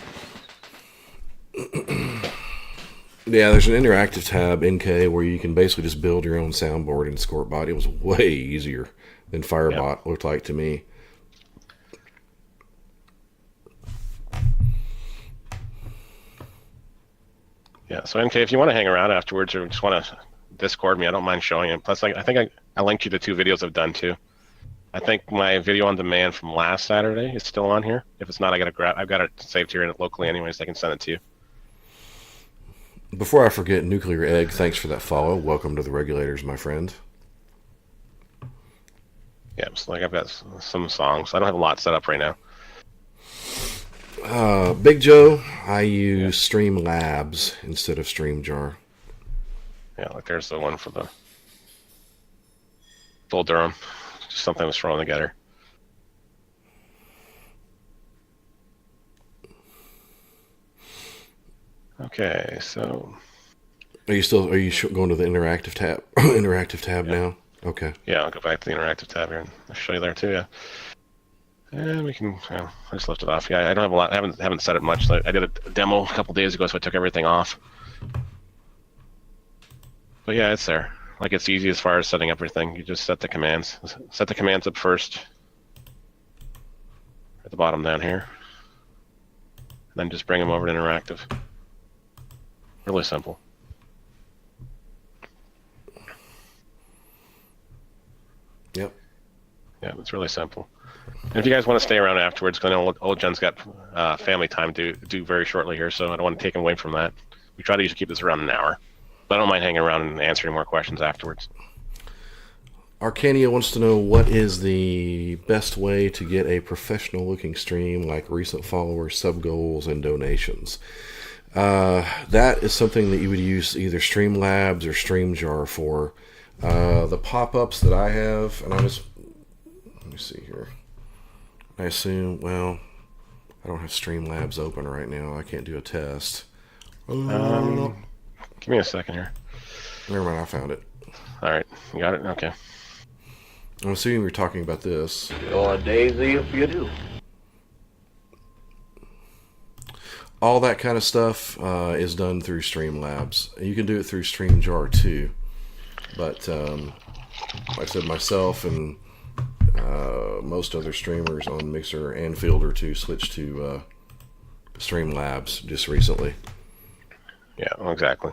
Speaker 2: Yeah, there's an interactive tab, NK, where you can basically just build your own soundboard in ScortBot. It was way easier than Firebot looked like to me.
Speaker 1: Yeah, so NK, if you want to hang around afterwards or just want to Discord me, I don't mind showing it. Plus, I think I linked you to 2 videos I've done too. I think my video on demand from last Saturday is still on here. If it's not, I've got it saved here locally anyways. I can send it to you.
Speaker 2: Before I forget, Nuclear Egg, thanks for that follow. Welcome to the regulators, my friend.
Speaker 1: Yeah, so I've got some songs. I don't have a lot set up right now.
Speaker 2: Big Joe, I use Streamlabs instead of StreamJar.
Speaker 1: Yeah, like there's the one for the Bull Durham. Just something I was throwing together. Okay, so
Speaker 2: Are you going to the interactive tab now? Okay.
Speaker 1: Yeah, I'll go back to the interactive tab here and I'll show you there too. Yeah, and we can. I just left it off. Yeah, I don't have a lot. I haven't set it much. I did a demo a couple days ago, so I took everything off. But yeah, it's there. Like it's easy as far as setting up everything. You just set the commands. Set the commands up first at the bottom down here, and then just bring them over to interactive. Really simple.
Speaker 2: Yep.
Speaker 1: Yeah, it's really simple. And if you guys want to stay around afterwards, because I know Old Gen's got family time to do very shortly here, so I don't want to take him away from that. We try to usually keep this around an hour, but I don't mind hanging around and answering more questions afterwards.
Speaker 2: Arcania wants to know what is the best way to get a professional-looking stream, like recent followers, sub goals, and donations. That is something that you would use either Streamlabs or StreamJar for. The pop-ups that I have, and let me see here. I assume, well, I don't have Streamlabs open right now. I can't do a test.
Speaker 1: Give me a second here.
Speaker 2: Never mind, I found it.
Speaker 1: All right, you got it? Okay.
Speaker 2: I'm assuming we're talking about this.
Speaker 4: Your daisy if you do.
Speaker 2: All that kind of stuff is done through Streamlabs. You can do it through StreamJar too. But like I said, myself and most other streamers on Mixer and Fielder to switch to Streamlabs just recently.
Speaker 1: Yeah, exactly.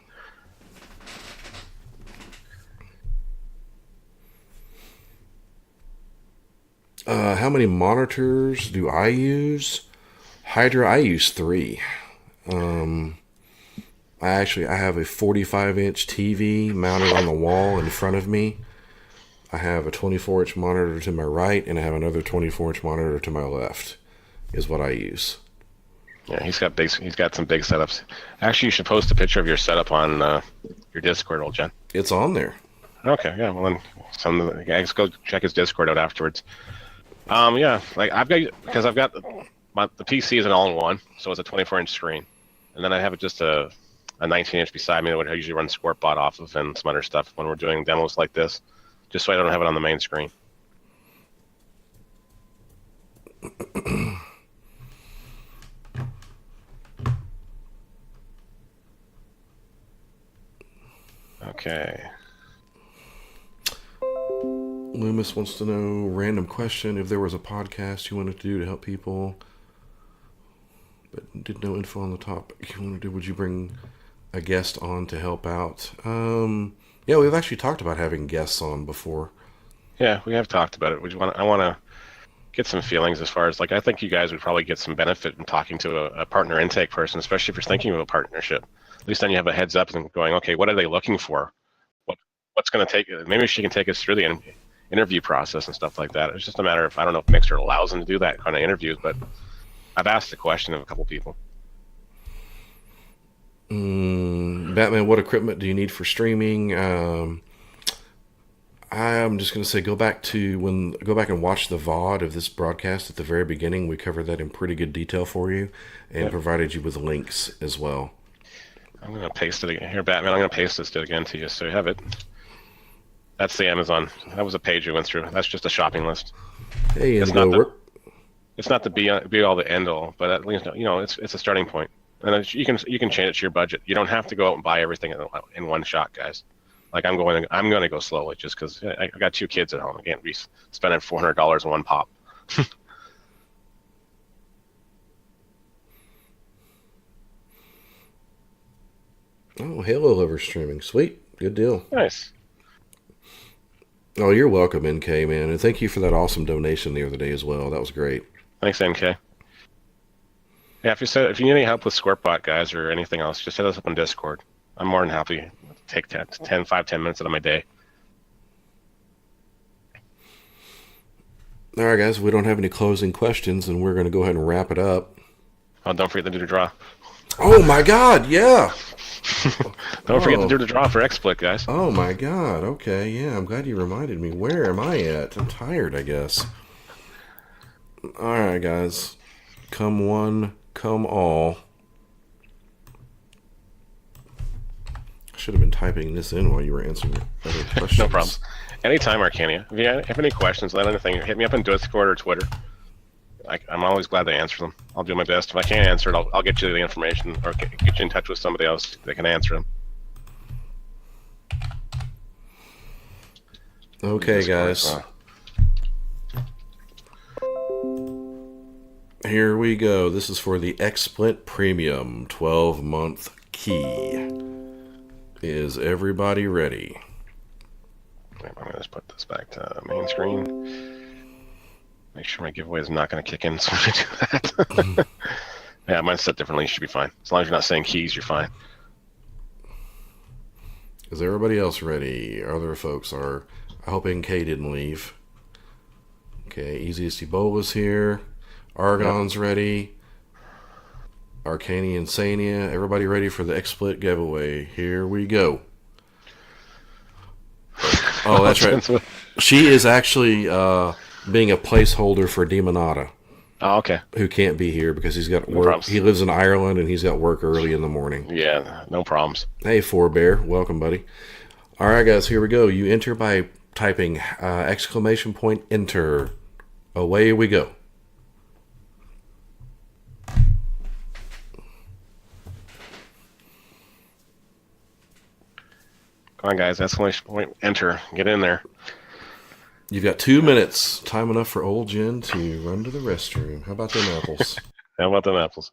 Speaker 2: How many monitors do I use? Hydra, I use 3. I have a 45-inch TV mounted on the wall in front of me. I have a 24-inch monitor to my right, and I have another 24-inch monitor to my left, is what I use.
Speaker 1: Yeah, he's got some big setups. Actually, you should post a picture of your setup on your Discord, Old Gen.
Speaker 2: It's on there.
Speaker 1: Okay, yeah. Well, then guys go check his Discord out afterwards. Yeah, like I've got the PC is an all-in-one, so it's a 24-inch screen, and then I have just a 19-inch beside me that I usually run SquirtBot off of and some other stuff when we're doing demos like this, just so I don't have it on the main screen. Okay.
Speaker 2: Loomis wants to know, random question, if there was a podcast you wanted to do to help people, but did no info on the topic you wanted to do, would you bring a guest on to help out? Yeah, we've actually talked about having guests on before.
Speaker 1: Yeah, we have talked about it. I want to get some feelings as far as, like, I think you guys would probably get some benefit in talking to a partner intake person, especially if you're thinking of a partnership. At least then you have a heads up and going, okay, what are they looking for? What's going to take? Maybe she can take us through the interview process and stuff like that. It's just a matter of, I don't know if Mixer allows them to do that kind of interviews, but I've asked the question of a couple people.
Speaker 2: Batman, what equipment do you need for streaming? I'm just going to say go back and watch the VOD of this broadcast at the very beginning. We covered that in pretty good detail for you and provided you with links as well.
Speaker 1: I'm going to paste it again. Here, Batman, I'm going to paste this again to you so you have it. That's the Amazon. That was a page we went through. That's just a shopping list.
Speaker 2: Hey,
Speaker 1: it's not the be all the end all, but at least it's a starting point. And you can change it to your budget. You don't have to go out and buy everything in one shot, guys. Like I'm going to go slowly just because I got 2 kids at home. I can't be spending $400 on one pop.
Speaker 2: Oh, Halo Lover streaming. Sweet. Good deal.
Speaker 1: Nice.
Speaker 2: Oh, you're welcome, NK, man. And thank you for that awesome donation the other day as well. That was great.
Speaker 1: Thanks, NK. Yeah, if you need any help with SquirtBot, guys, or anything else, just hit us up on Discord. I'm more than happy to take 10 minutes out of my day.
Speaker 2: All right, guys. We don't have any closing questions, and we're going to go ahead and wrap it up.
Speaker 1: Oh, don't forget to do the draw.
Speaker 2: Oh, my God. Yeah.
Speaker 1: Don't forget to do the draw for XSplit, guys.
Speaker 2: Oh, my God. Okay, yeah. I'm glad you reminded me. Where am I at? I'm tired, I guess. All right, guys. Come one, come all. I should have been typing this in while you were answering other questions.
Speaker 1: No problems. Anytime, Arcania. If you have any questions, anything, hit me up on Discord or Twitter. I'm always glad to answer them. I'll do my best. If I can't answer it, I'll get you the information or get you in touch with somebody else that can answer them.
Speaker 2: Okay, guys. Here we go. This is for the XSplit Premium 12-month key. Is everybody ready?
Speaker 1: I'm going to just put this back to main screen. Make sure my giveaway is not going to kick in so I do that. Yeah, mine's set differently. You should be fine. As long as you're not saying keys, you're fine.
Speaker 2: Is everybody else ready? Other folks are. I hope NK didn't leave. Okay, Easiest Ebola's here. Argon's ready. Arcania and Sania. Everybody ready for the XSplit giveaway? Here we go. Oh, that's right. She is actually being a placeholder for Demonata.
Speaker 1: Oh, okay.
Speaker 2: Who can't be here because he's got work. He lives in Ireland and he's got work early in the morning.
Speaker 1: Yeah, no problems.
Speaker 2: Hey, Forebear. Welcome, buddy. All right, guys, here we go. You enter by typing ! Enter. Away we go.
Speaker 1: Come on, guys. Enter. Get in there.
Speaker 2: You've got 2 minutes. Time enough for old Jen to run to the restroom. How about them apples?
Speaker 1: How about them apples?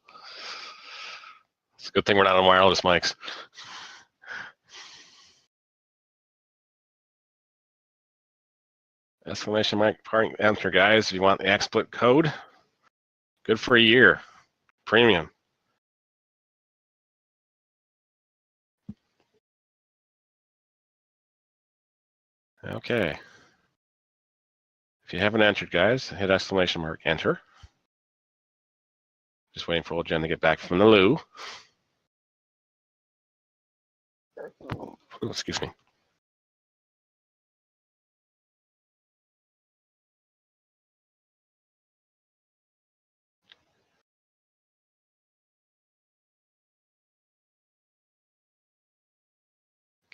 Speaker 1: It's a good thing we're not on wireless mics. Exclamation mark, enter, guys. If you want the XSplit code, good for a year. Premium. Okay. If you haven't entered, guys, hit exclamation mark, enter. Just waiting for old Jen to get back from the loo. Oh, excuse me.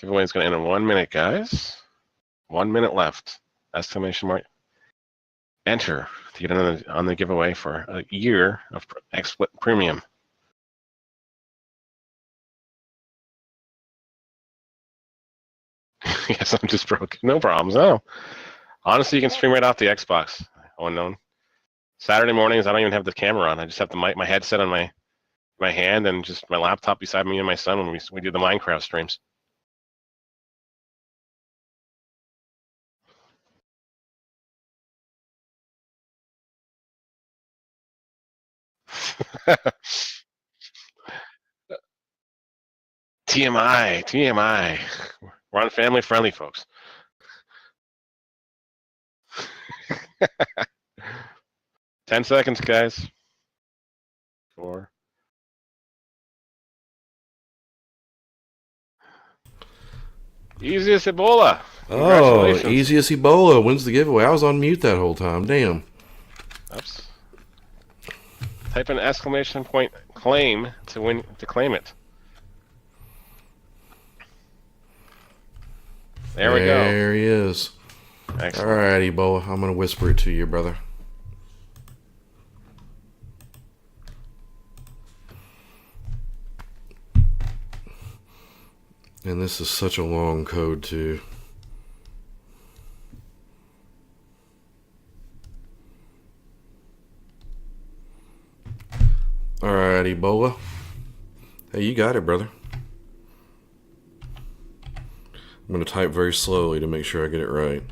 Speaker 1: Giveaway is going to end in 1 minute, guys. 1 minute left. Exclamation mark. Enter to get on the giveaway for a year of XSplit Premium. Yes, I'm just broke. No problems. No. Honestly, you can stream right off the Xbox. Unknown. Saturday mornings, I don't even have the camera on. I just have the my headset on my hand and just my laptop beside me and my son when we do the Minecraft streams. TMI, TMI. We're on family friendly, folks. 10 seconds, guys. 4. Easiest Ebola.
Speaker 2: Oh, easiest Ebola wins the giveaway. I was on mute that whole time. Damn.
Speaker 1: Oops. Type an exclamation point claim to claim it. There we go.
Speaker 2: There he is.
Speaker 1: Excellent.
Speaker 2: All right, Ebola. I'm going to whisper it to you, brother. And this is such a long code, too. All right, Ebola. Hey, you got it, brother. I'm going to type very slowly to make sure I get it right.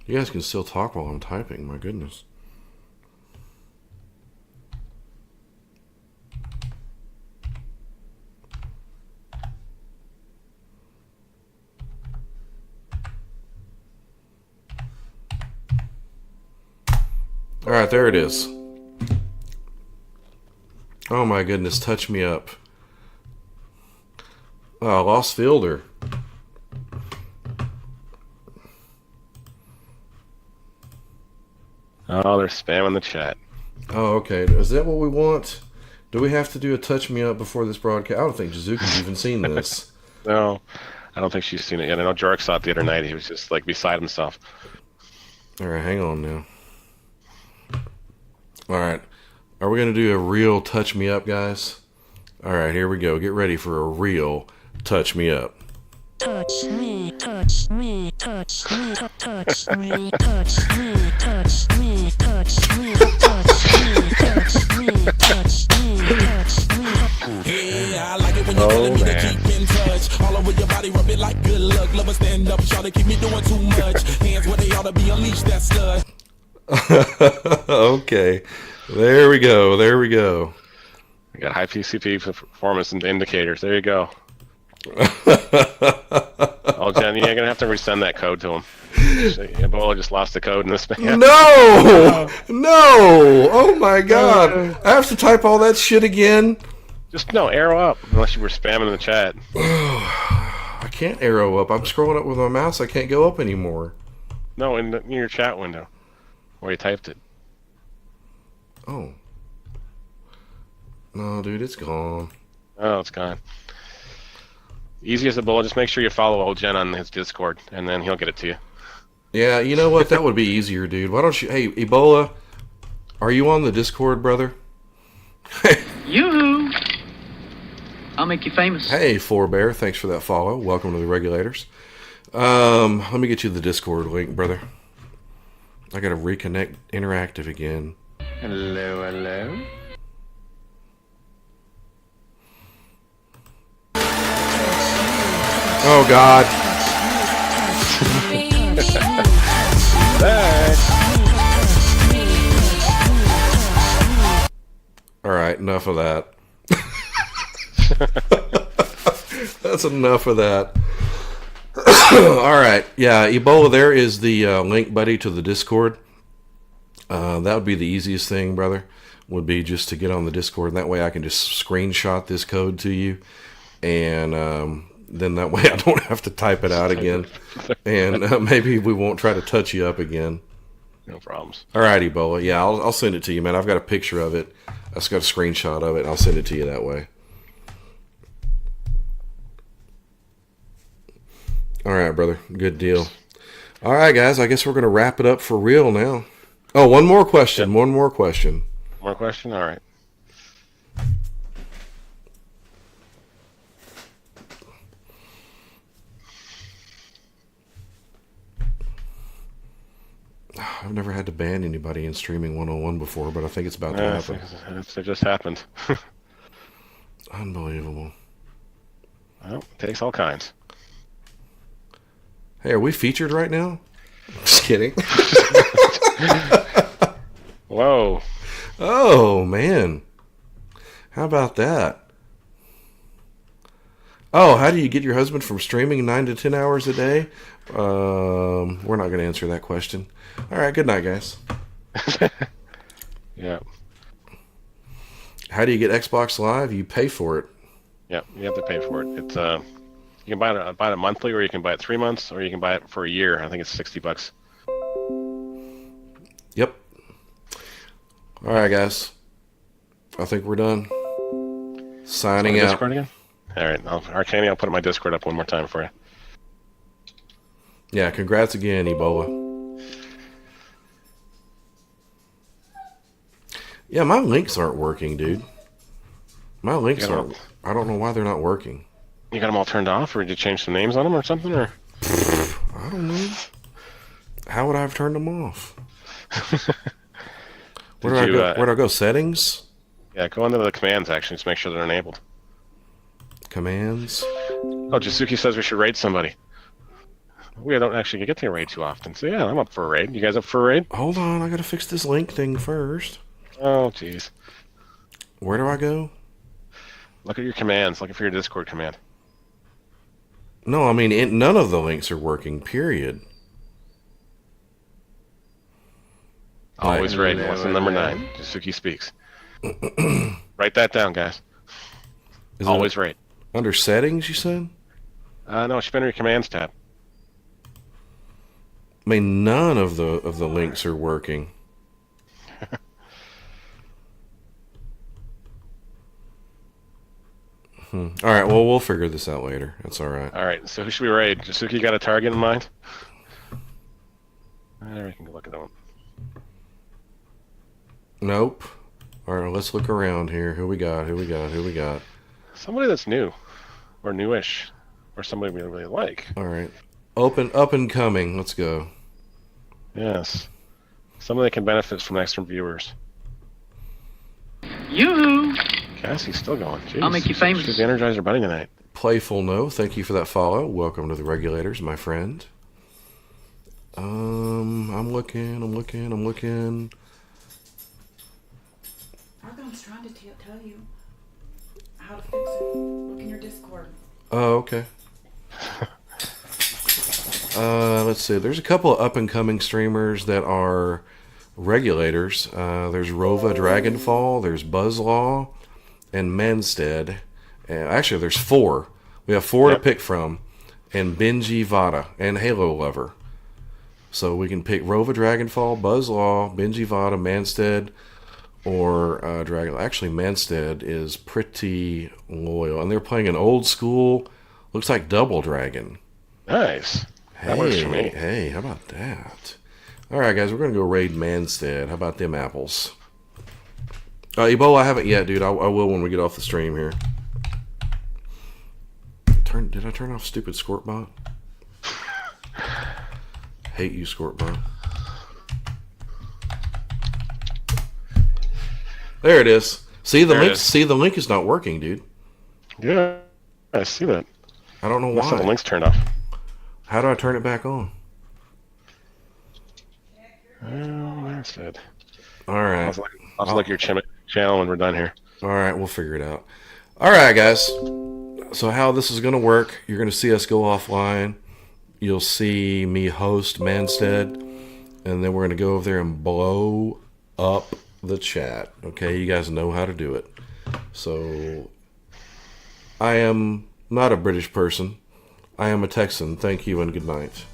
Speaker 2: You guys can still talk while I'm typing, my goodness. All right, there it is. Oh my goodness, touch me up. Oh, lost fielder.
Speaker 1: Oh, they're spamming the chat.
Speaker 2: Oh, okay. Is that what we want? Do we have to do a touch me up before this broadcast? I don't think Jizuki's even seen this.
Speaker 1: No, I don't think she's seen it yet. I know Jarek saw it the other night. He was just like beside himself.
Speaker 2: All right, hang on now. All right. Are we going to do a real touch me up, guys? All right, here we go. Get ready for a real touch me up.
Speaker 5: Touch me, touch me, touch me, touch me, touch me, touch me, touch me, touch me, touch me, touch me, touch me.
Speaker 6: Yeah, I like it when you're telling me to keep in touch. All over your body, rub it like good luck. Love stand up, try to keep me doing too much. Hands where they ought to be, unleash that stud.
Speaker 2: Okay. There we go. There we go.
Speaker 1: We got high PCP performance indicators. There you go. Oh, Jen, you're gonna have to resend that code to him. Ebola just lost the code in the spam.
Speaker 2: No! No! Oh my god. I have to type all that shit again?
Speaker 1: Just no, arrow up, unless you were spamming in the chat.
Speaker 2: I can't arrow up. I'm scrolling up with my mouse. I can't go up anymore.
Speaker 1: No, in your chat window, where you typed it.
Speaker 2: Oh. No, dude, it's gone.
Speaker 1: Oh, it's gone. Easy as a bullet. Just make sure you follow OldGen on his Discord, and then he'll get it to you.
Speaker 2: Yeah, you know what? That would be easier, dude. Why don't you... Hey, Ebola, are you on the Discord, brother?
Speaker 7: Yoo-hoo! I'll make you famous.
Speaker 2: Hey, Forebear, thanks for that follow. Welcome to the Regulators. Let me get you the Discord link, brother. I gotta reconnect interactive again.
Speaker 1: Hello, hello.
Speaker 2: Oh, God. All right, enough of that. That's enough of that. All right, yeah, Ebola, there is the link, buddy, to the Discord. That would be the easiest thing, brother. would be just to get on the Discord, and that way I can just screenshot this code to you, and then that way I don't have to type it out again, and maybe we won't try to touch you up again.
Speaker 1: No problems.
Speaker 2: All right, Ebola. Yeah, I'll send it to you, man. I've got a picture of it. I just got a screenshot of it, and I'll send it to you that way. All right, brother. Good deal. All right, guys. I guess we're going to wrap it up for real now. Oh, one more question. Yep. One more question.
Speaker 1: More question? All right.
Speaker 2: I've never had to ban anybody in Streaming 101 before, but I think it's about to happen.
Speaker 1: It just happened.
Speaker 2: Unbelievable.
Speaker 1: Well, it takes all kinds.
Speaker 2: Hey, are we featured right now? Just kidding.
Speaker 1: Whoa.
Speaker 2: Oh, man. How about that? Oh, how do you get your husband from streaming 9 to 10 hours a day? We're not going to answer that question. All right, good night, guys.
Speaker 1: Yeah.
Speaker 2: How do you get Xbox Live? You pay for it.
Speaker 1: Yeah, you have to pay for it. It's you can buy it monthly, or you can buy it 3 months, or you can buy it for a year. I think it's $60.
Speaker 2: Yep. All right, guys. I think we're done. Signing out.
Speaker 1: Discord again? All right, Arcani, I'll put my Discord up one more time for you.
Speaker 2: Yeah, congrats again, Ebola. Yeah, my links aren't working, dude. My links aren't. I don't know why they're not working.
Speaker 1: You got them all turned off, or did you change some names on them or something? Or
Speaker 2: I don't know. How would I have turned them off? Where do I go? Where do I go? Settings?
Speaker 1: Yeah, go into the commands, actually. Just make sure they're enabled.
Speaker 2: Commands?
Speaker 1: Oh, Jasuki says we should raid somebody. We don't actually get to raid too often. So, yeah, I'm up for a raid. You guys up for a raid?
Speaker 2: Hold on. I got to fix this link thing first.
Speaker 1: Oh, jeez.
Speaker 2: Where do I go?
Speaker 1: Look at your commands. Look for your Discord command.
Speaker 2: No, I mean, none of the links are working, period.
Speaker 1: Always raid. Lesson number 9. Jasuki speaks. Write that down, guys. Always raid.
Speaker 2: Under settings, you said?
Speaker 1: No, spin your commands tab.
Speaker 2: I mean, none of the links are working. All right, well, we'll figure this out later. That's all right.
Speaker 1: All right, so who should we raid? Jasuki got a target in mind? We can go look at that one.
Speaker 2: Nope. All right, let's look around here. Who we got? Who we got? Who we got?
Speaker 1: Somebody that's new, or newish, or somebody we really like.
Speaker 2: All right. Up and coming. Let's go.
Speaker 1: Yes. Somebody that can benefit from extra viewers.
Speaker 7: Yoo-hoo!
Speaker 1: Cassie's still going. Jeez.
Speaker 7: I'll make you famous.
Speaker 1: She's the Energizer Bunny tonight.
Speaker 2: Playful No, thank you for that follow. Welcome to the Regulators, my friend. I'm looking.
Speaker 3: Argon's trying to tell you how to fix it. Look in your Discord.
Speaker 2: Oh, okay. Let's see. There's a couple of up-and-coming streamers that are regulators. There's Rova Dragonfall, there's Buzzlaw, and Manstead. Actually, there's 4. We have 4 to pick from. And Benji Vada, and Halo Lover. So we can pick Rova Dragonfall, Buzzlaw, Benji Vada, Manstead, or Dragon. Actually, Manstead is pretty loyal. And they're playing an old school, looks like Double Dragon.
Speaker 1: Nice. That works for me.
Speaker 2: Hey, how about that? All right, guys, we're going to go raid Manstead. How about them apples? Ebola, I haven't yet, dude. I will when we get off the stream here. Did I turn off stupid Scortbot? Hate you, Scortbot. There it is. See the link. See the link is not working, dude.
Speaker 1: Yeah, I see that.
Speaker 2: I don't know why.
Speaker 1: The link's turned off.
Speaker 2: How do I turn it back on?
Speaker 1: That's it.
Speaker 2: All right.
Speaker 1: I'll look at your channel when we're done here.
Speaker 2: All right, we'll figure it out. All right, guys. So how this is going to work, you're going to see us go offline. You'll see me host Manstead, and then we're going to go over there and blow up the chat. Okay, you guys know how to do it. So, I am not a British person. I am a Texan. Thank you and good night.